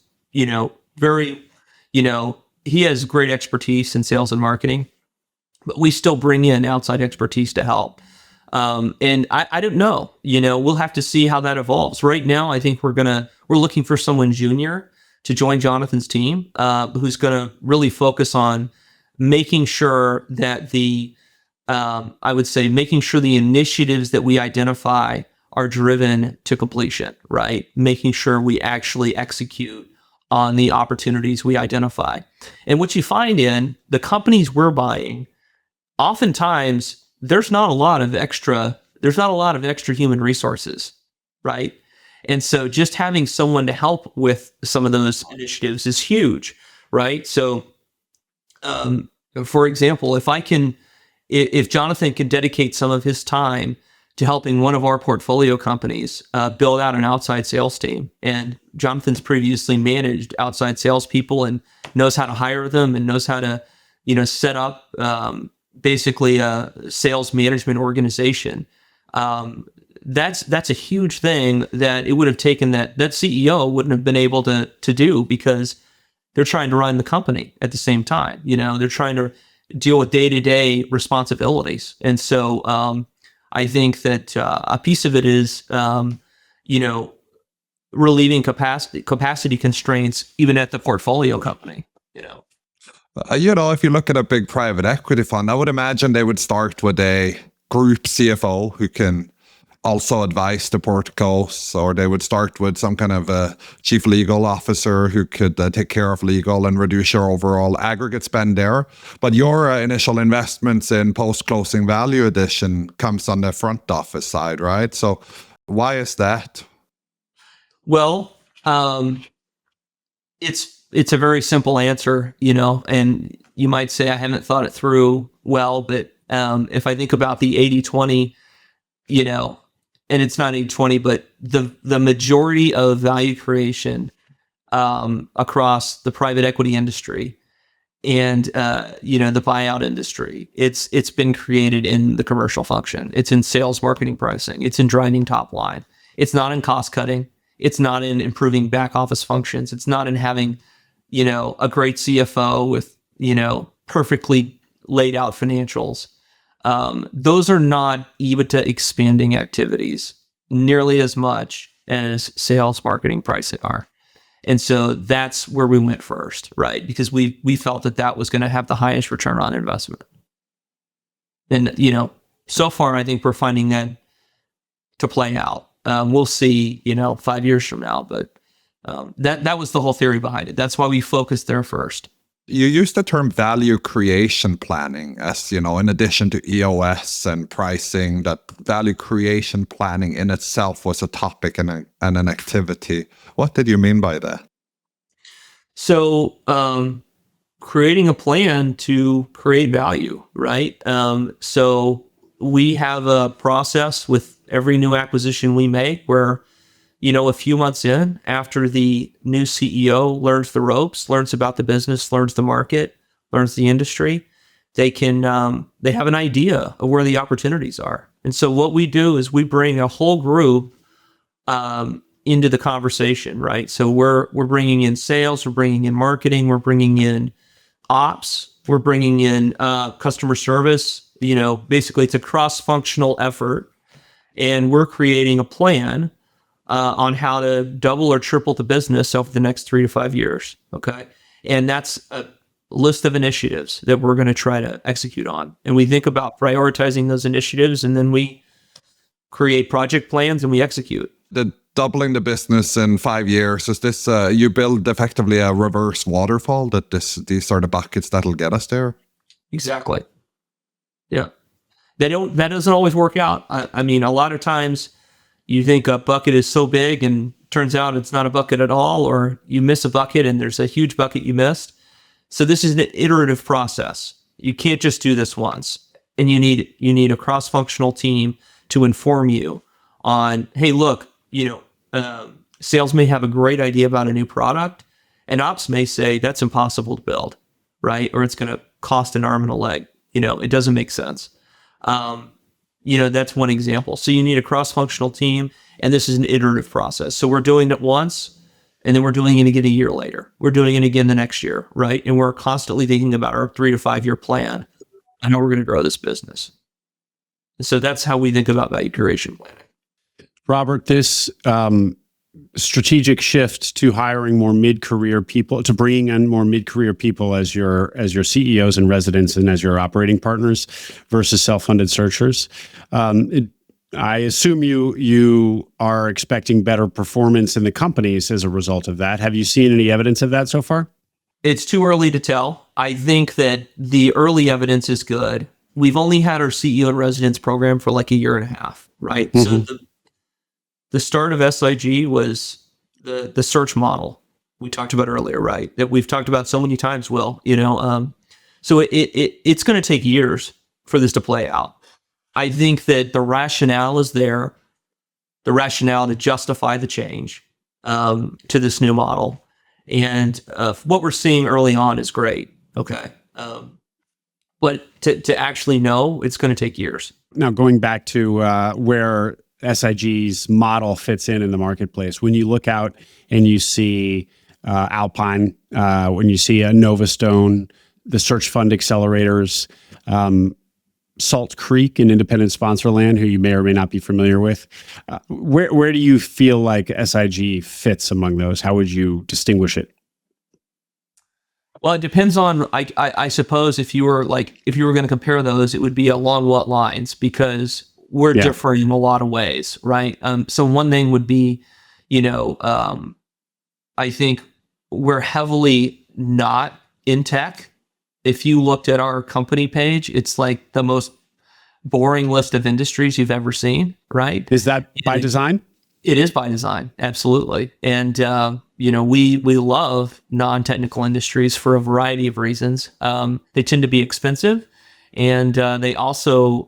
Speaker 4: very, he has great expertise in sales and marketing, but we still bring in outside expertise to help. And I don't know, we'll have to see how that evolves. Right now, I think we're looking for someone junior to join Jonathan's team, who's going to really focus on making sure that I would say making sure the initiatives that we identify are driven to completion, right? Making sure we actually execute on the opportunities we identify. And what you find in the companies we're buying, oftentimes there's not a lot of extra human resources, right? And so just having someone to help with some of those initiatives is huge, right? So, for example, if Jonathan can dedicate some of his time to helping one of our portfolio companies build out an outside sales team, and Jonathan's previously managed outside salespeople and knows how to hire them and knows how to, set up basically a sales management organization. That's a huge thing that it would have taken that CEO wouldn't have been able to do, because they're trying to run the company at the same time. They're trying to deal with day-to-day responsibilities. And so I think that a piece of it is, relieving capacity constraints even at the portfolio company.
Speaker 3: If you look at a big private equity fund, I would imagine they would start with a group CFO who can also advise the PortCos, or they would start with some kind of a chief legal officer who could take care of legal and reduce your overall aggregate spend there. But your initial investments in post-closing value addition comes on the front office side, right? So why is that?
Speaker 4: Well, it's a very simple answer, and you might say I haven't thought it through well, but if I think about the 80-20, and it's not 80-20, but the majority of value creation across the private equity industry and the buyout industry, it's been created in the commercial function. It's in sales, marketing, pricing. It's in driving top line. It's not in cost cutting. It's not in improving back office functions. It's not in having a great CFO with perfectly laid out financials. Those are not EBITDA expanding activities nearly as much as sales, marketing, pricing are. And so that's where we went first, right? Because we felt that was going to have the highest return on investment. And, so far, I think we're finding that to play out. We'll see, 5 years from now, but that was the whole theory behind it. That's why we focused there first.
Speaker 3: You use the term value creation planning as, in addition to EOS and pricing, that value creation planning in itself was a topic and an activity. What did you mean by that?
Speaker 4: So, creating a plan to create value, right? So we have a process with every new acquisition we make where, a few months in, after the new CEO learns the ropes, learns about the business, learns the market, learns the industry, they have an idea of where the opportunities are. And so what we do is we bring a whole group into the conversation, right? So we're bringing in sales, we're bringing in marketing, we're bringing in ops, we're bringing in customer service. Basically it's a cross-functional effort, and we're creating a plan on how to double or triple the business over the next 3 to 5 years. Okay. And that's a list of initiatives that we're going to try to execute on. And we think about prioritizing those initiatives, and then we create project plans and we execute.
Speaker 3: The doubling the business in 5 years, is this, you build effectively a reverse waterfall that these are the buckets that'll get us there?
Speaker 4: Exactly. Yeah. That doesn't always work out. I mean, a lot of times, you think a bucket is so big and turns out it's not a bucket at all, or you miss a bucket and there's a huge bucket you missed. So this is an iterative process. You can't just do this once, and you need a cross-functional team to inform you on, hey, look, sales may have a great idea about a new product, and ops may say that's impossible to build, right? Or it's going to cost an arm and a leg. It doesn't make sense. That's one example. So you need a cross-functional team, and this is an iterative process. So we're doing it once, and then we're doing it again a year later. We're doing it again the next year, right? And we're constantly thinking about our 3 to 5 year plan and how we're going to grow this business. And so that's how we think about value creation planning.
Speaker 1: Robert, this strategic shift to hiring more mid-career people, to bringing in more mid-career people as your CEOs and residents and as your operating partners versus self-funded searchers. I assume you are expecting better performance in the companies as a result of that. Have you seen any evidence of that so far?
Speaker 4: It's too early to tell. I think that the early evidence is good. We've only had our CEO in residence program for like a year and a half, right?
Speaker 1: Mm-hmm.
Speaker 4: So the start of SIG was the search model we talked about earlier, right? That we've talked about so many times, Will. So it's going to take years for this to play out. I think that the rationale is there, the rationale to justify the change to this new model. And what we're seeing early on is great. Okay. But to actually know, it's going to take years.
Speaker 1: Now, going back to where SIG's model fits in the marketplace, when you look out and you see Alpine, when you see a Novastone, the search fund accelerators, Salt Creek in independent sponsor land, who you may or may not be familiar with, where do you feel like SIG fits among those? How would you distinguish it?
Speaker 4: Well, it depends on, I suppose if you were going to compare those, it would be along what lines, because we're different in a lot of ways, right? So one thing would be, I think we're heavily not in tech. If you looked at our company page, it's like the most boring list of industries you've ever seen, right?
Speaker 1: Is that by design?
Speaker 4: It is by design, absolutely. And we love non-technical industries for a variety of reasons. They tend to be expensive, and they also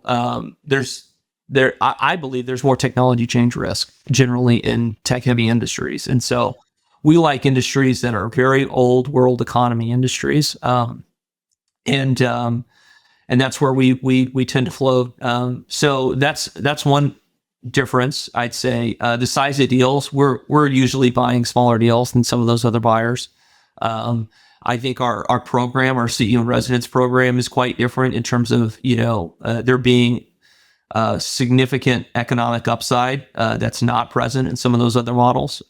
Speaker 4: I believe there's more technology change risk generally in tech-heavy industries, and so we like industries that are very old world economy industries, and that's where we tend to float. So that's one difference, I'd say. The size of deals, we're usually buying smaller deals than some of those other buyers. I think our program, our CEO in residence program, is quite different in terms of there being significant economic upside that's not present in some of those other models.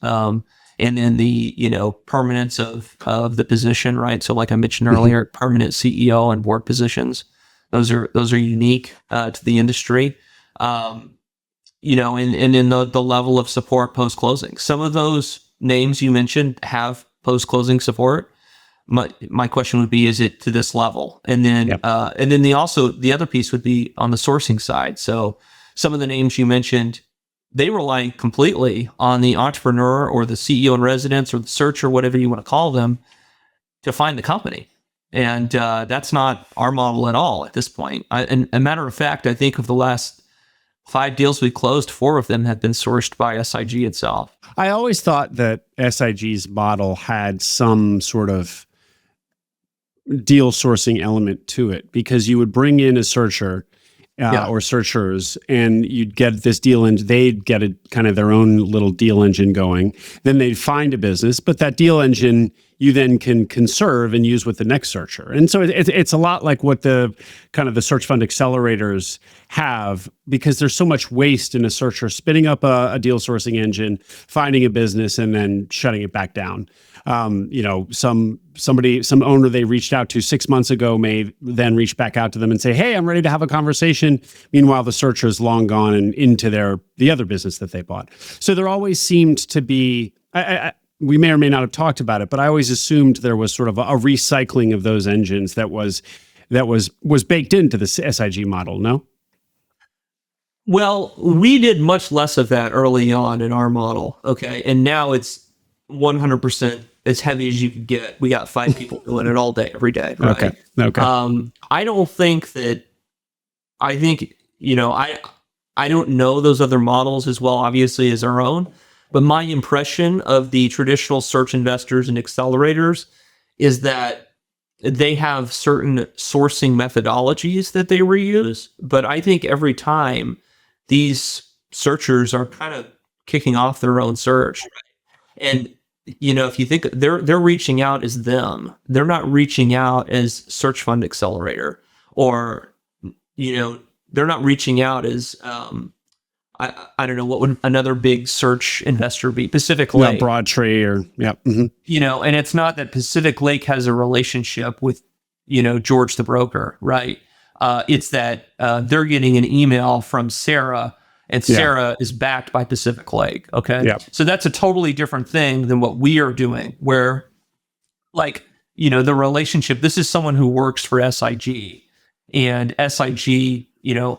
Speaker 4: And then the permanence of the position, right? So like I mentioned earlier, permanent CEO and board positions, those are unique to the industry. And then the level of support post closing. Some of those names you mentioned have post closing support. My question would be, is it to this level? And then the other piece would be on the sourcing side. So some of the names you mentioned, they rely completely on the entrepreneur or the CEO in residence or the searcher, whatever you want to call them, to find the company. And that's not our model at all at this point. And a matter of fact, I think of the last 5 deals we closed, 4 of them have been sourced by SIG itself.
Speaker 1: I always thought that SIG's model had some sort of deal sourcing element to it, because you would bring in a searcher or searchers, and you'd get this deal, and they'd get a kind of their own little deal engine going. Then they'd find a business, but that deal engine you then can conserve and use with the next searcher. And so it's a lot like what the kind of the search fund accelerators have, because there's so much waste in a searcher spinning up a deal sourcing engine, finding a business, and then shutting it back down. Some owner they reached out to 6 months ago may then reach back out to them and say, "Hey, I'm ready to have a conversation." Meanwhile, the searcher is long gone and into the other business that they bought. So there always seemed to be, we may or may not have talked about it, but I always assumed there was sort of a recycling of those engines that was baked into the SIG model. No?
Speaker 4: Well, we did much less of that early on in our model. Okay. And now it's 100% as heavy as you could get. We got 5 people doing it all day, every day. Right?
Speaker 1: Okay.
Speaker 4: I don't think that, I don't know those other models as well, obviously, as our own. But my impression of the traditional search investors and accelerators is that they have certain sourcing methodologies that they reuse. But I think every time these searchers are kind of kicking off their own search. And, if you think they're reaching out as them, they're not reaching out as search fund accelerator, or, they're not reaching out as, I don't know, what would another big search investor be? Pacific Lake.
Speaker 1: Broadtree or, yeah. Mm-hmm.
Speaker 4: And it's not that Pacific Lake has a relationship with, George the broker, right? It's that they're getting an email from Sarah, and Sarah is backed by Pacific Lake. Okay.
Speaker 1: Yeah.
Speaker 4: So that's a totally different thing than what we are doing, where the relationship, this is someone who works for SIG, and SIG,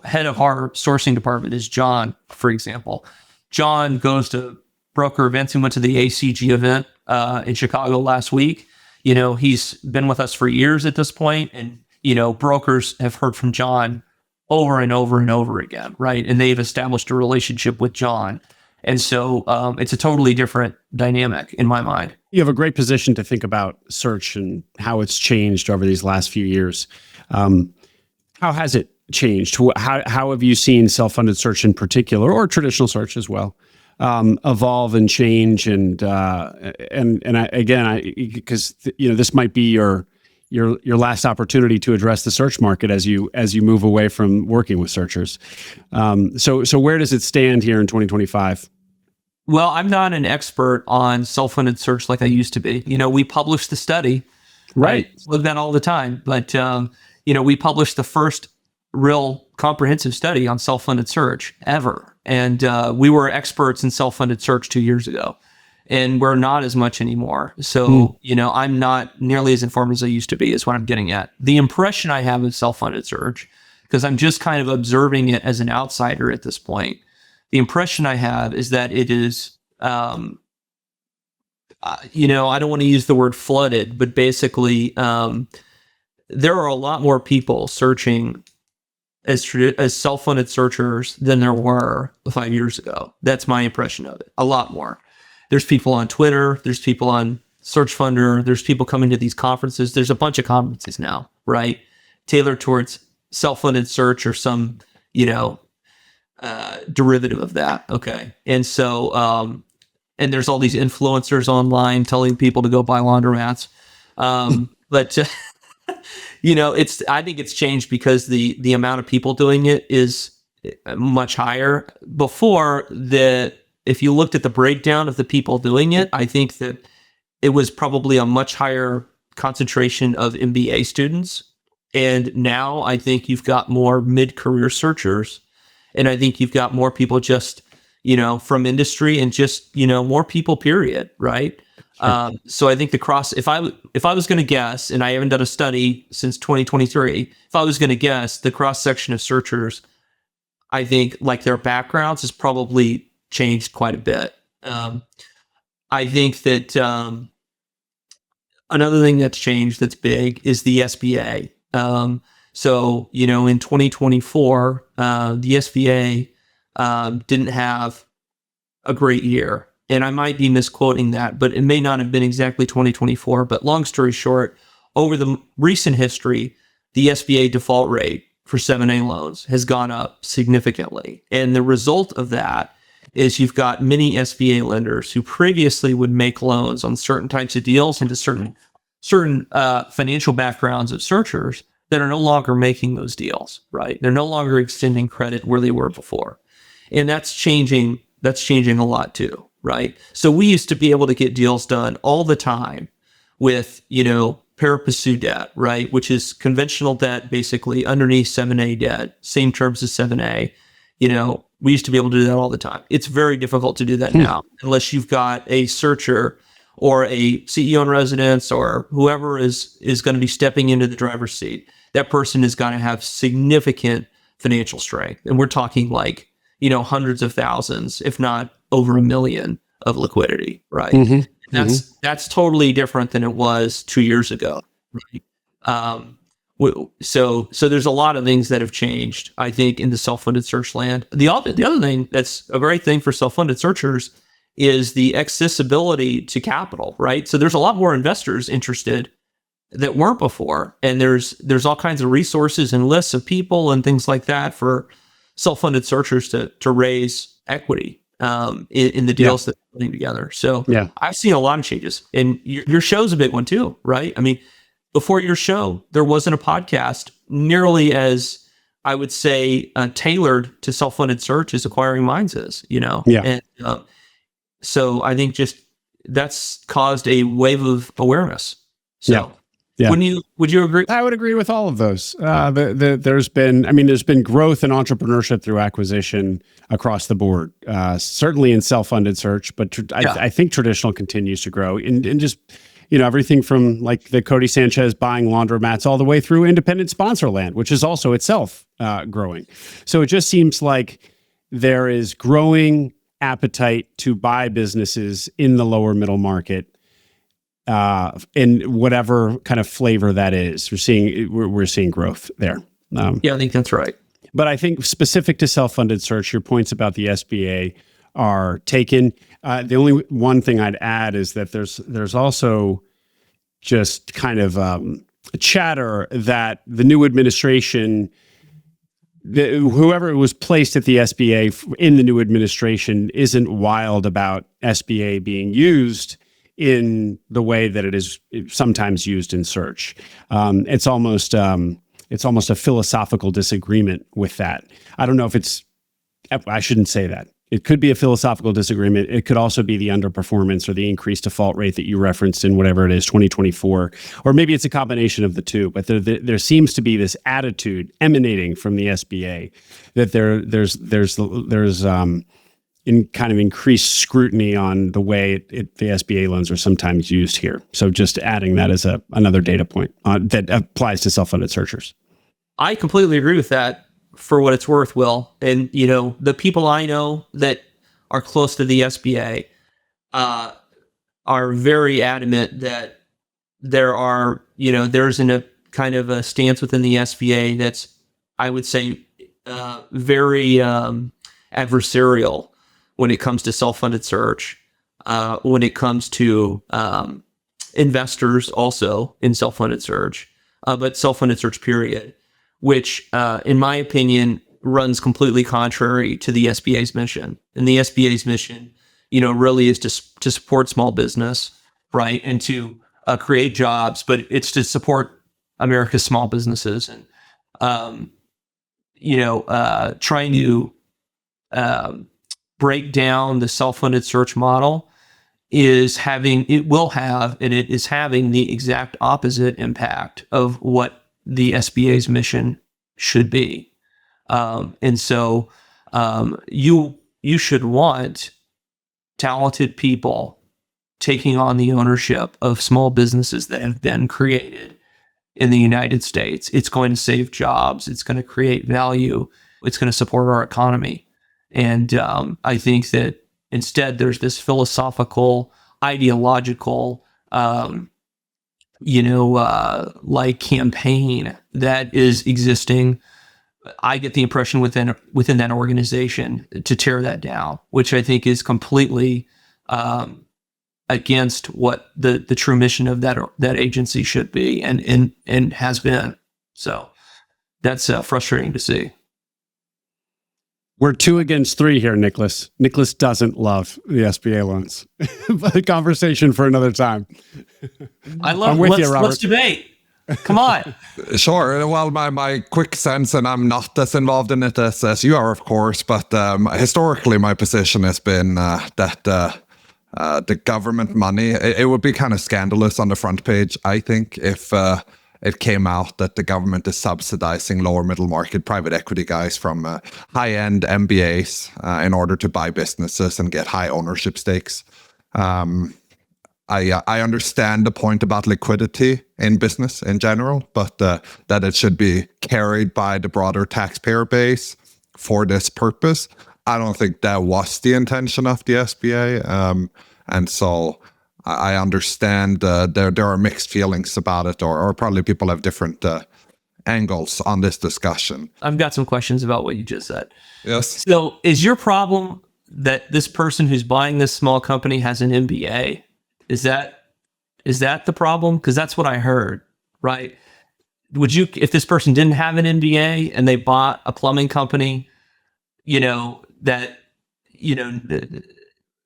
Speaker 4: head of our sourcing department is John, for example. John goes to broker events. He went to the ACG event in Chicago last week. He's been with us for years at this point, and brokers have heard from John over and over and over again, right? And they've established a relationship with John. And so it's a totally different dynamic in my mind.
Speaker 1: You have a great position to think about search and how it's changed over these last few years. How has it changed? How have you seen self-funded search in particular, or traditional search as well, evolve and change? Because this might be your last opportunity to address the search market as you move away from working with searchers. So where does it stand here in 2025?
Speaker 4: Well, I'm not an expert on self-funded search like I used to be. We published the study.
Speaker 1: Right.
Speaker 4: I look at that all the time. But, we published the first real comprehensive study on self-funded search ever. And we were experts in self-funded search 2 years ago. And we're not as much anymore. So, I'm not nearly as informed as I used to be, is what I'm getting at. The impression I have of self-funded search, because I'm just kind of observing it as an outsider at this point, the impression I have is that it is, I don't want to use the word flooded, but basically there are a lot more people searching as self-funded searchers than there were 5 years ago. That's my impression of it. A lot more. There's people on Twitter. There's people on Search Funder. There's people coming to these conferences. There's a bunch of conferences now, right? Tailored towards self-funded search or some, derivative of that. Okay. And so, and there's all these influencers online telling people to go buy laundromats. But, I think it's changed because the amount of people doing it is much higher. Before, if you looked at the breakdown of the people doing it, I think that it was probably a much higher concentration of MBA students. And now I think you've got more mid-career searchers. And I think you've got more people just, from industry, and just, more people, period. Right. Sure. So I think if I was going to guess, and I haven't done a study since 2023, if I was going to guess, the cross section of searchers, I think their backgrounds has probably changed quite a bit. I think that another thing that's changed that's big is the SBA. So, in 2024, the SBA didn't have a great year. And I might be misquoting that, but it may not have been exactly 2024. But long story short, over the recent history, the SBA default rate for 7A loans has gone up significantly. And the result of that is you've got many SBA lenders who previously would make loans on certain types of deals into certain financial backgrounds of searchers that are no longer making those deals, right? They're no longer extending credit where they were before. And that's changing a lot too, right? So we used to be able to get deals done all the time with, pari passu debt, right? Which is conventional debt, basically underneath 7A debt, same terms as 7A. We used to be able to do that all the time. It's very difficult to do that now, unless you've got a searcher or a CEO in residence or whoever is going to be stepping into the driver's seat. That person is going to have significant financial strength. And we're talking hundreds of thousands, if not over 1 million of liquidity, right? Mm-hmm. That's totally different than it was 2 years ago. Right? So there's a lot of things that have changed, I think, in the self-funded search land. The other thing that's a great thing for self-funded searchers is the accessibility to capital, right? So there's a lot more investors interested that weren't before. And there's all kinds of resources and lists of people and things like that for self-funded searchers to raise equity in the deals that they're putting together. So I've seen a lot of changes. And your show's a big one too, right? I mean, before your show, there wasn't a podcast nearly as I would say, tailored to self-funded search as acquiring minds is,
Speaker 1: Yeah.
Speaker 4: And so I think just that's caused a wave of awareness. So
Speaker 1: Yeah.
Speaker 4: would you agree?
Speaker 1: I would agree with all of those. There's been growth in entrepreneurship through acquisition across the board. Certainly in self-funded search, but I think traditional continues to grow in just, everything from like the Cody Sanchez buying laundromats all the way through independent sponsor land, which is also itself growing. So it just seems like there is growing appetite to buy businesses in the lower middle market. In whatever kind of flavor that is, we're seeing growth there.
Speaker 4: I think that's right.
Speaker 1: But I think specific to self-funded search, your points about the SBA are taken. The only one thing I'd add is that there's also just kind of chatter that the new administration, whoever was placed at the SBA in the new administration, isn't wild about SBA being used in the way that it is sometimes used in search. It's almost a philosophical disagreement with that. I don't know if I shouldn't say that. It could be a philosophical disagreement. It could also be the underperformance or the increased default rate that you referenced in whatever it is, 2024, or maybe it's a combination of the two. But there seems to be this attitude emanating from the SBA that there's in kind of increased scrutiny on the way the SBA loans are sometimes used here. So just adding that as another data point that applies to self-funded searchers.
Speaker 4: I completely agree with that for what it's worth, Will. And, the people I know that are close to the SBA are very adamant that there's a kind of a stance within the SBA that's, I would say, very adversarial when it comes to self-funded search, when it comes to investors also in self-funded search, but self-funded search period, which in my opinion runs completely contrary to the SBA's mission. And the SBA's mission, really is to support small business, right? And to create jobs, but it's to support America's small businesses and, trying to break down the self-funded search model is having the exact opposite impact of what the SBA's mission should be. And so you should want talented people taking on the ownership of small businesses that have been created in the United States. It's going to save jobs. It's going to create value. It's going to support our economy. And I think that instead there's this philosophical, ideological, like campaign that is existing. I get the impression within that organization to tear that down, which I think is completely against what the true mission of that agency should be and has been. So that's frustrating to see.
Speaker 1: We're 2 against 3 here, Nicholas. Nicholas doesn't love the SBA loans. But a conversation for another time.
Speaker 4: Let's debate. Come on.
Speaker 3: Sure. Well, my quick sense, and I'm not as involved in it as you are, of course, but historically my position has been that the government money, it would be kind of scandalous on the front page, I think, if it came out that the government is subsidizing lower middle market private equity guys from high-end MBAs in order to buy businesses and get high ownership stakes. I understand the point about liquidity in business in general, but that it should be carried by the broader taxpayer base for this purpose. I don't think that was the intention of the SBA. And so I understand there are mixed feelings about it, or probably people have different angles on this discussion.
Speaker 4: I've got some questions about what you just said.
Speaker 3: Yes.
Speaker 4: So is your problem that this person who's buying this small company has an MBA? Is that the problem? Because that's what I heard, right? Would you, if this person didn't have an MBA and they bought a plumbing company, that,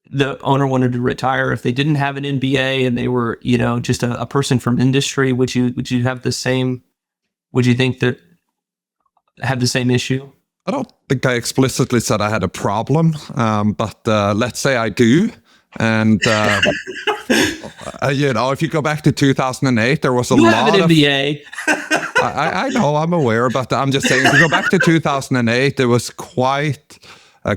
Speaker 4: the owner wanted to retire, if they didn't have an MBA and they were, just a person from industry, would you have the same, would you think that have the same issue?
Speaker 3: I don't think I explicitly said I had a problem, but let's say I do. And, if you go back to 2008, there was a
Speaker 4: You
Speaker 3: lot
Speaker 4: have an
Speaker 3: of...
Speaker 4: MBA.
Speaker 3: I know, I'm aware, but I'm just saying, if you go back to 2008, it was quite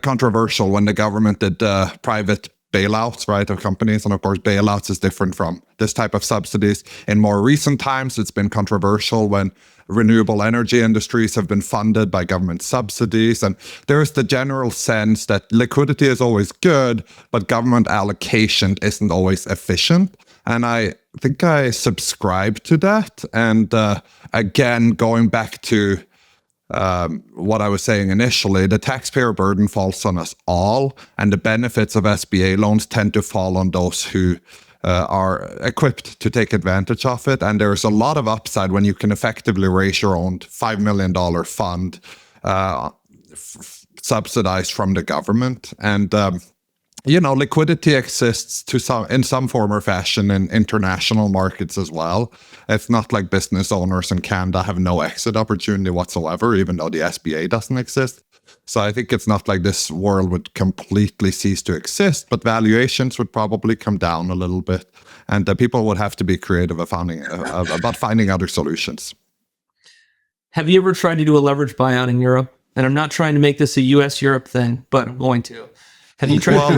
Speaker 3: controversial when the government did private bailouts, right, of companies. And of course, bailouts is different from this type of subsidies. In more recent times, it's been controversial when renewable energy industries have been funded by government subsidies. And there's the general sense that liquidity is always good, but government allocation isn't always efficient. And I think I subscribe to that. And again, going back to what I was saying initially, the taxpayer burden falls on us all, and the benefits of SBA loans tend to fall on those who are equipped to take advantage of it. And there's a lot of upside when you can effectively raise your own $5 million fund subsidized from the government. And liquidity exists in some form or fashion in international markets as well. It's not like business owners in Canada have no exit opportunity whatsoever, even though the SBA doesn't exist. So I think it's not like this world would completely cease to exist, but valuations would probably come down a little bit, and people would have to be creative about finding other solutions.
Speaker 4: Have you ever tried to do a leverage buyout in Europe? And I'm not trying to make this a US-Europe thing, but I'm going to. Have you tried?
Speaker 3: Well,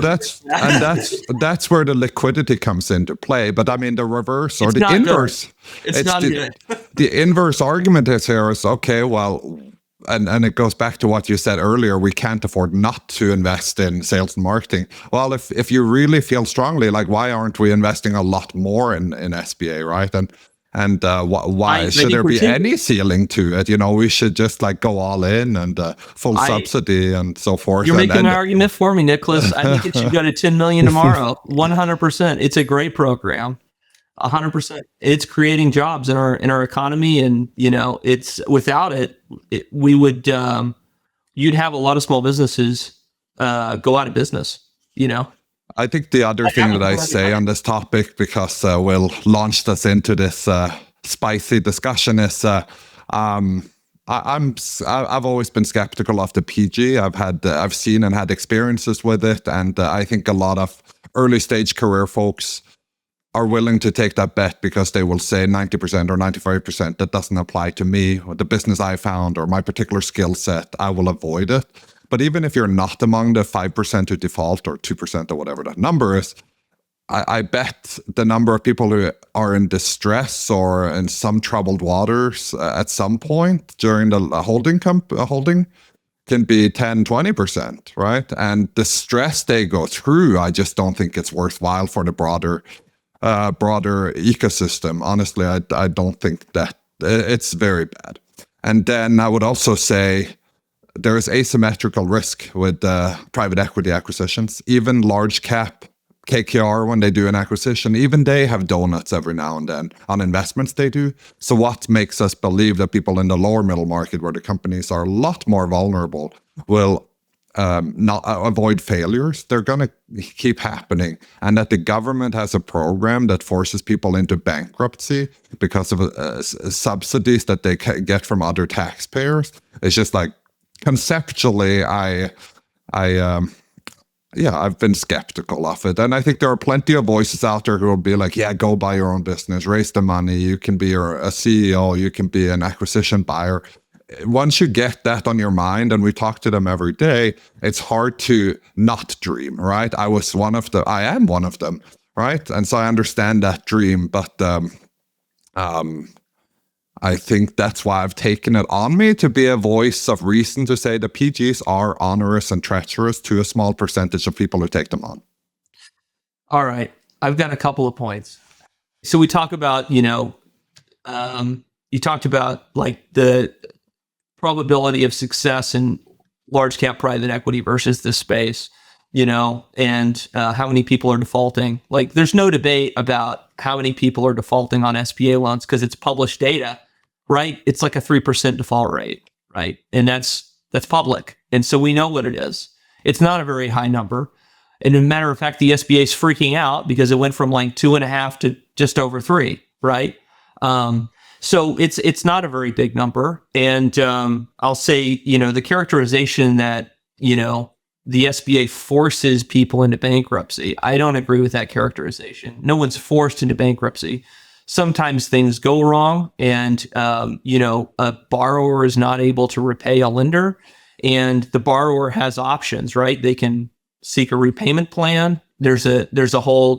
Speaker 3: that's where the liquidity comes into play. But I mean, the reverse or the inverse.
Speaker 4: It's not good.
Speaker 3: The inverse argument is okay, well, and it goes back to what you said earlier, we can't afford not to invest in sales and marketing. Well, if you really feel strongly, like, why aren't we investing a lot more in SBA, right? And why should there be any ceiling to it? We should just go all in and full subsidy and so forth.
Speaker 4: You're making an argument for me, Nicholas. I think it should go to 10 million tomorrow. 100%. It's a great program. 100%. It's creating jobs in our economy, and it's without it we would you'd have a lot of small businesses go out of business.
Speaker 3: I think the other thing that I say on this topic, because will launch us into this spicy discussion, is I've always been skeptical of the PG. I've seen and had experiences with it, and I think a lot of early stage career folks are willing to take that bet because they will say 90% or 95% that doesn't apply to me or the business I found or my particular skill set. I will avoid it. But even if you're not among the 5% who default or 2% or whatever that number is, I bet the number of people who are in distress or in some troubled waters at some point during the holding can be 10, 20%, right? And the stress they go through, I just don't think it's worthwhile for the broader ecosystem. Honestly, I don't think that it's very bad. And then I would also say there is asymmetrical risk with private equity acquisitions. Even large cap KKR, when they do an acquisition, even they have donuts every now and then on investments they do. So what makes us believe that people in the lower middle market, where the companies are a lot more vulnerable, will not avoid failures? They're going to keep happening, and that the government has a program that forces people into bankruptcy because of subsidies that they get from other taxpayers. It's just conceptually, I've been skeptical of it. And I think there are plenty of voices out there who will be like, yeah, go buy your own business, raise the money. You can be a CEO, you can be an acquisition buyer. Once you get that on your mind, and we talk to them every day, it's hard to not dream, right? I am one of them, right? And so I understand that dream, but I think that's why I've taken it on me to be a voice of reason to say the PGs are onerous and treacherous to a small percentage of people who take them on.
Speaker 4: All right. I've got a couple of points. So we talk about, you talked about the probability of success in large cap private equity versus this space, and how many people are defaulting. There's no debate about how many people are defaulting on SBA loans because it's published data, right? It's like a 3% default rate, right? And that's public. And so we know what it is. It's not a very high number. And as a matter of fact, the SBA is freaking out because it went from 2.5 to just over 3, right? So it's not a very big number. And I'll say, the characterization that, the SBA forces people into bankruptcy, I don't agree with that characterization. No one's forced into bankruptcy. Sometimes things go wrong and, a borrower is not able to repay a lender, and the borrower has options, right? They can seek a repayment plan. There's a whole,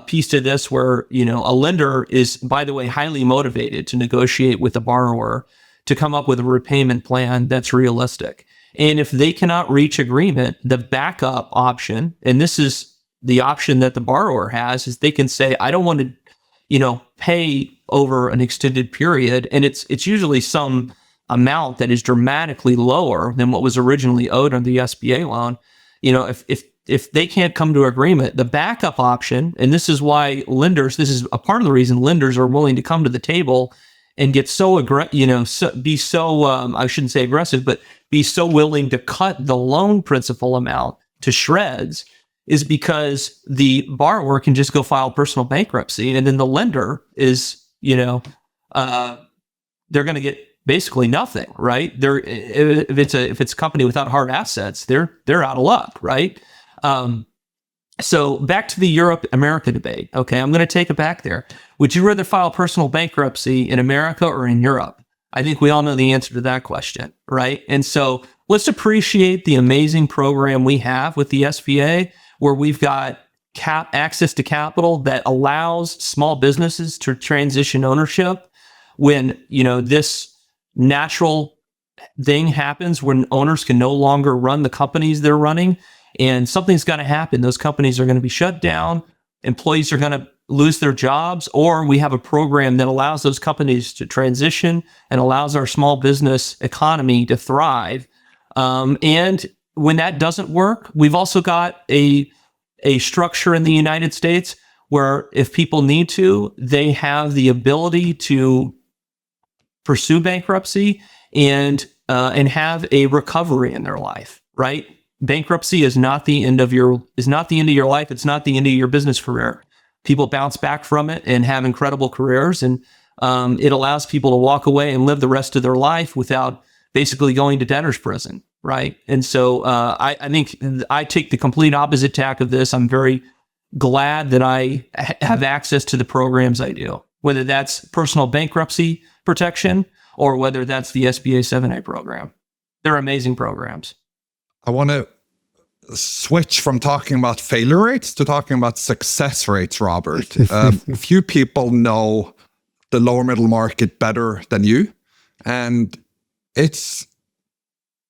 Speaker 4: piece to this where, a lender is, by the way, highly motivated to negotiate with the borrower to come up with a repayment plan that's realistic. And if they cannot reach agreement, the backup option, and this is the option that the borrower has, is they can say, I don't want to, pay over an extended period. And it's usually some amount that is dramatically lower than what was originally owed on the SBA loan. If they can't come to agreement, the backup option, and this is why this is a part of the reason lenders are willing to come to the table and get so I shouldn't say aggressive, but be so willing to cut the loan principal amount to shreds, is because the borrower can just go file personal bankruptcy, and then the lender is, they're going to get basically nothing, right? If it's a company without hard assets, they're out of luck, right? So back to the Europe-America debate. Okay, I'm going to take it back there. Would you rather file personal bankruptcy in America or in Europe? I think we all know the answer to that question, right? And so let's appreciate the amazing program we have with the SBA, where we've got access to capital that allows small businesses to transition ownership when, this natural thing happens when owners can no longer run the companies they're running, and something's going to happen. Those companies are going to be shut down. Employees are going to lose their jobs, or we have a program that allows those companies to transition and allows our small business economy to thrive. And when that doesn't work, we've also got a structure in the United States where if people need to, they have the ability to pursue bankruptcy and have a recovery in their life, right? Bankruptcy is not the end of your life. It's not the end of your business career. People bounce back from it and have incredible careers, and it allows people to walk away and live the rest of their life without basically going to debtor's prison, right? And so I think I take the complete opposite tack of this. I'm very glad that I have access to the programs I do, whether that's personal bankruptcy protection or whether that's the SBA 7A program. They're amazing programs.
Speaker 3: I want to switch from talking about failure rates to talking about success rates, Robert. Few people know the lower middle market better than you, and it's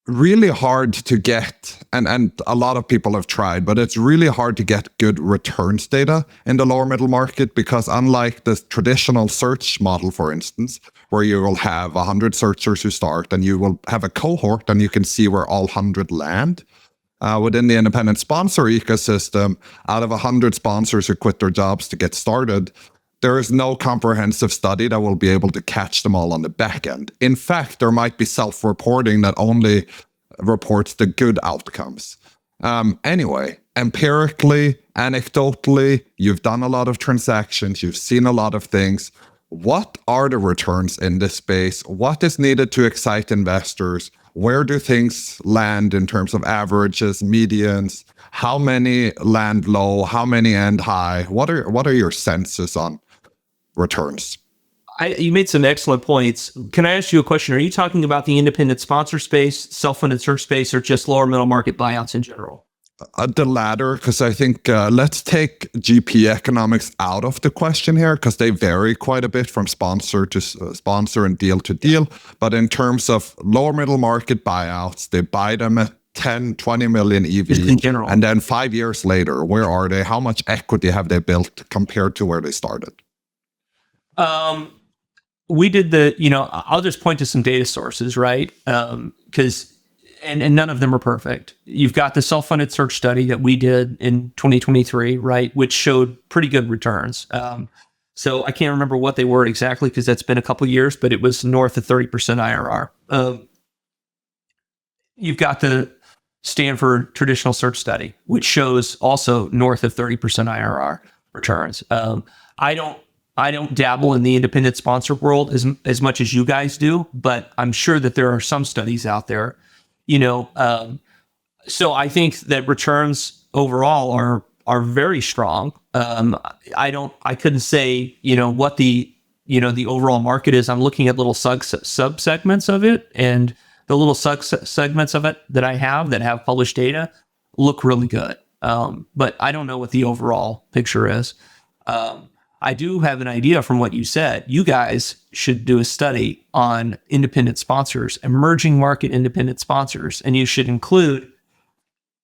Speaker 3: really hard to get, and a lot of people have tried, but it's really hard to get good returns data in the lower middle market, because unlike the traditional search model, for instance, where you will have 100 searchers who start and you will have a cohort and you can see where all 100 land, within the independent sponsor ecosystem, out of 100 sponsors who quit their jobs to get started, there is no comprehensive study that will be able to catch them all on the back end. In fact, there might be self-reporting that only reports the good outcomes. Anyway, empirically, anecdotally, you've done a lot of transactions, you've seen a lot of things. What are the returns in this space? What is needed to excite investors? Where do things land in terms of averages, medians? How many land low? How many end high? What are your senses on returns?
Speaker 4: You made some excellent points. Can I ask you a question? Are you talking about the independent sponsor space, self-funded search space, or just lower middle market buyouts in general?
Speaker 3: The latter, because I think let's take GP economics out of the question here, because they vary quite a bit from sponsor to sponsor and deal to deal. But in terms of lower middle market buyouts, they buy them at 10, 20 million EV.
Speaker 4: In general.
Speaker 3: And then 5 years later, where are they? How much equity have they built compared to where they started?
Speaker 4: We did I'll just point to some data sources, right? Because and none of them are perfect. You've got the self-funded search study that we did in 2023, right, which showed pretty good returns. So I can't remember what they were exactly because that's been a couple of years, but it was north of 30% IRR. You've got the Stanford traditional search study, which shows also north of 30% IRR returns. I I don't dabble in the independent sponsor world as much as you guys do, but I'm sure that there are some studies out there, so I think that returns overall are very strong. I couldn't say, what the overall market is. I'm looking at little sub segments of it, and the little sub segments of it that I have that have published data look really good. But I don't know what the overall picture is. I do have an idea from what you said. You guys should do a study on independent sponsors, emerging market independent sponsors, and you should include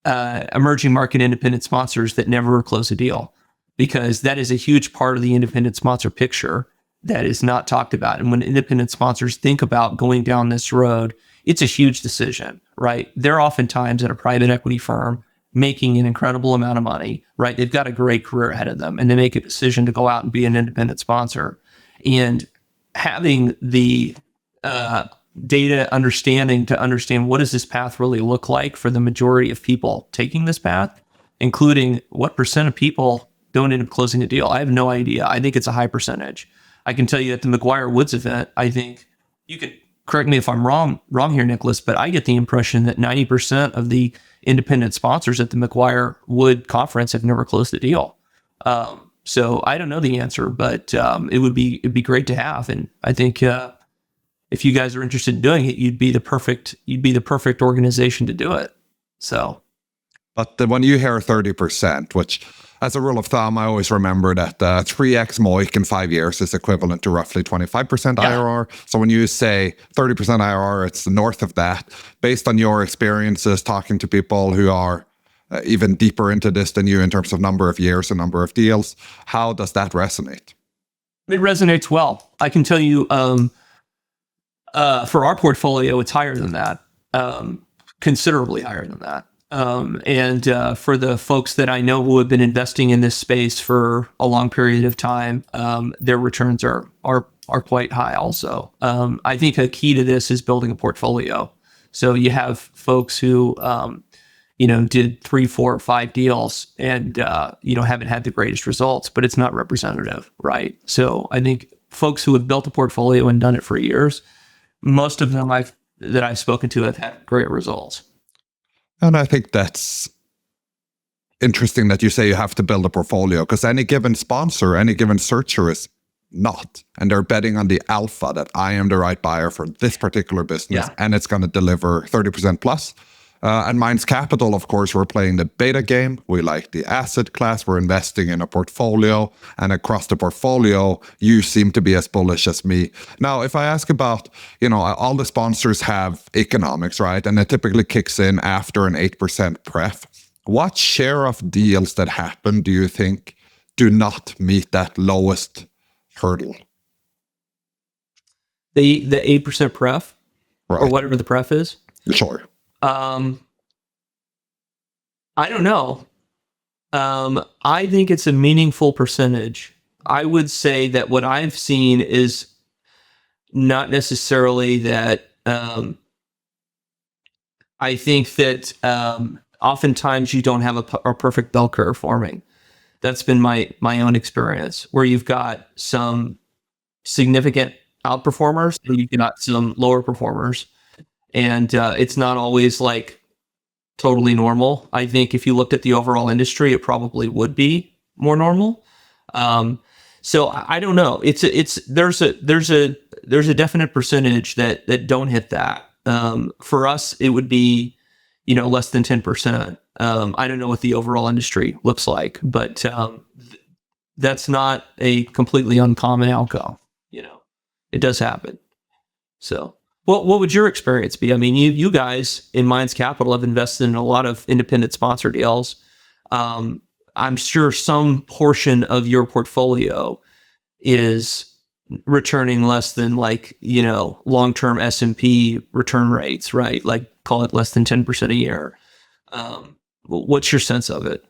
Speaker 4: emerging market independent sponsors that never close a deal, because that is a huge part of the independent sponsor picture that is not talked about. And when independent sponsors think about going down this road, it's a huge decision, right? They're oftentimes at a private equity firm making an incredible amount of money, right? They've got a great career ahead of them, and they make a decision to go out and be an independent sponsor. And having the data understanding to understand what does this path really look like for the majority of people taking this path, including what percent of people don't end up closing a deal. I have no idea. I think it's a high percentage. I can tell you at the McGuire Woods event, I think you could correct me if I'm wrong here, Nicholas, but I get the impression that 90% of the independent sponsors at the McGuire Wood conference have never closed a deal. So I don't know the answer, but it'd be great to have. And I think if you guys are interested in doing it, you'd be the perfect organization to do it. So,
Speaker 3: but when you hear 30%, which as a rule of thumb, I always remember that 3x MOIC in 5 years is equivalent to roughly 25% IRR. So when you say 30% IRR, it's north of that. Based on your experiences talking to people who are even deeper into this than you in terms of number of years and number of deals, how does that resonate?
Speaker 4: It resonates well. I can tell you for our portfolio, it's higher than that, considerably higher than that. And for the folks that I know who have been investing in this space for a long period of time, their returns are quite high also. I think a key to this is building a portfolio. So you have folks who, did 3, 4, 5 deals and, haven't had the greatest results, but it's not representative, right? So I think folks who have built a portfolio and done it for years, most of them that I've spoken to have had great results.
Speaker 3: And I think that's interesting that you say you have to build a portfolio, because any given sponsor, any given searcher is not. And they're betting on the alpha that I am the right buyer for this particular business, and it's going to deliver 30% plus. And Minds Capital, of course, we're playing the beta game. We like the asset class. We're investing in a portfolio. And across the portfolio, you seem to be as bullish as me. Now, if I ask about, all the sponsors have economics, right? And it typically kicks in after an 8% pref. What share of deals that happen do you think do not meet that lowest hurdle?
Speaker 4: The 8% pref,
Speaker 3: right,
Speaker 4: or whatever the pref is?
Speaker 3: Sure.
Speaker 4: I don't know. I think it's a meaningful percentage. I would say that what I've seen is not necessarily that. I think that oftentimes you don't have a perfect bell curve forming. That's been my own experience, where you've got some significant outperformers and you've got some lower performers. And it's not always like totally normal. I think if you looked at the overall industry, it probably would be more normal. So I don't know. There's a definite percentage that don't hit that. For us, it would be, less than 10%. I don't know what the overall industry looks like, but that's not a completely uncommon outcome. It does happen. So. What would your experience be? I mean, you guys in Minds Capital have invested in a lot of independent sponsor deals. I'm sure some portion of your portfolio is returning less than long-term S&P return rates, right? Like call it less than 10% a year. What's your sense of it?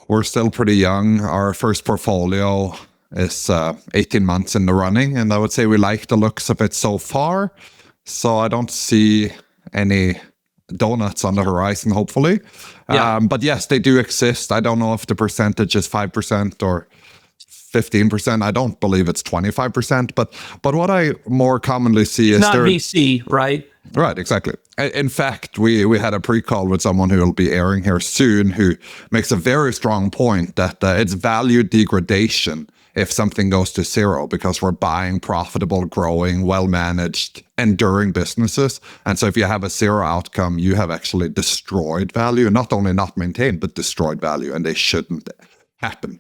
Speaker 3: We're still pretty young. Our first portfolio is 18 months in the running, and I would say we like the looks of it so far. So I don't see any donuts on the horizon, hopefully. But yes, they do exist. I don't know if the percentage is 5% or 15%. I don't believe it's 25%, but what I more commonly see is
Speaker 4: not VC, right?
Speaker 3: Right, exactly. In fact, we had a pre-call with someone who will be airing here soon who makes a very strong point that it's value degradation if something goes to zero, because we're buying profitable, growing, well-managed, enduring businesses. And so if you have a zero outcome, you have actually destroyed value, not only not maintained, but destroyed value, and they shouldn't happen.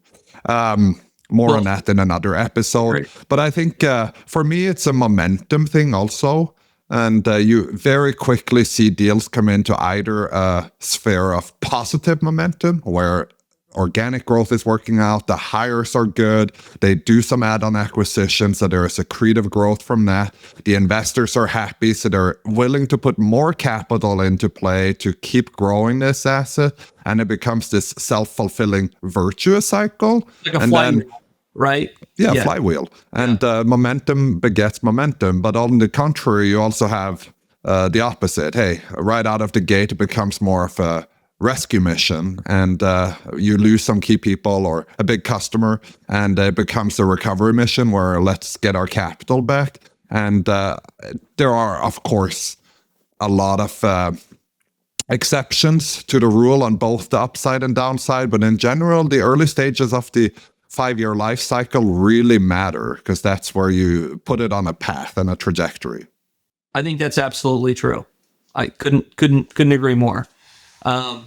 Speaker 3: More on that in another episode.
Speaker 4: Great.
Speaker 3: But I think for me, it's a momentum thing also. And you very quickly see deals come into either a sphere of positive momentum, where organic growth is working out, the hires are good, they do some add-on acquisitions, so there is accretive growth from that. The investors are happy, so they're willing to put more capital into play to keep growing this asset, and it becomes this self-fulfilling virtuous cycle.
Speaker 4: Like a flywheel, right?
Speaker 3: Yeah, flywheel. And momentum begets momentum. But on the contrary, you also have the opposite. Hey, right out of the gate, it becomes more of a rescue mission, and you lose some key people or a big customer, and it becomes a recovery mission where let's get our capital back. And there are, of course, a lot of exceptions to the rule on both the upside and downside. But in general, the early stages of the 5-year life cycle really matter, because that's where you put it on a path and a trajectory.
Speaker 4: I think that's absolutely true. I couldn't agree more. And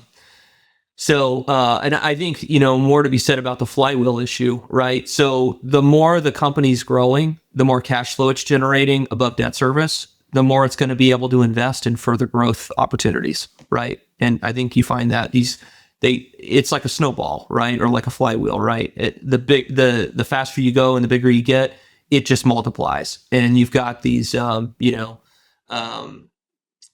Speaker 4: I think, more to be said about the flywheel issue, right? So the more the company's growing, the more cash flow it's generating above debt service, the more it's going to be able to invest in further growth opportunities, right? And I think you find that it's like a snowball, right? Or like a flywheel, right? The faster you go and the bigger you get, it just multiplies. And you've got these,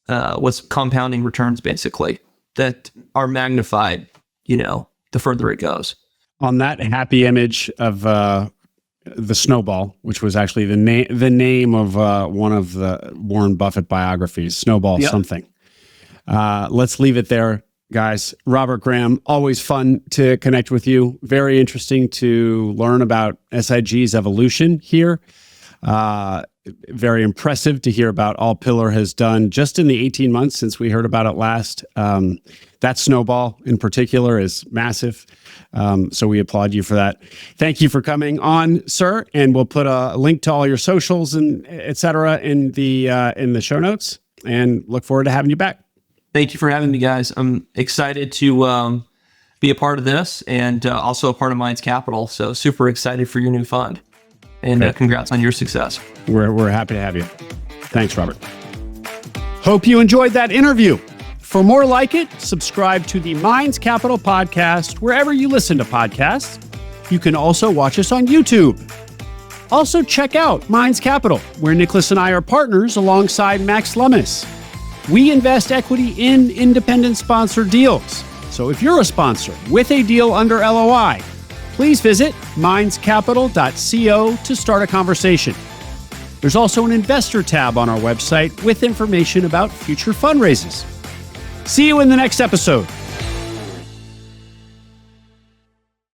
Speaker 4: what's compounding returns basically that are magnified, the further it goes.
Speaker 1: On that happy image of the snowball, which was actually the name of one of the Warren Buffett biographies, Snowball something. Let's leave it there, guys. Robert Graham, always fun to connect with you. Very interesting to learn about SIG's evolution here. Very impressive to hear about all Pillar has done just in the 18 months since we heard about it last. That snowball in particular is massive. So we applaud you for that. Thank you for coming on, sir. And we'll put a link to all your socials and et cetera in the show notes, and look forward to having you back.
Speaker 4: Thank you for having me, guys. I'm excited to be a part of this, and also a part of Minds Capital. So super excited for your new fund. And congrats on your success.
Speaker 1: We're happy to have you. Thanks, Robert. Hope you enjoyed that interview. For more like it, subscribe to the Minds Capital podcast wherever you listen to podcasts. You can also watch us on YouTube. Also check out Minds Capital, where Nicholas and I are partners alongside Max Lummis. We invest equity in independent sponsored deals. So if you're a sponsor with a deal under LOI, please visit mindscapital.co to start a conversation. There's also an investor tab on our website with information about future fundraisers. See you in the next episode.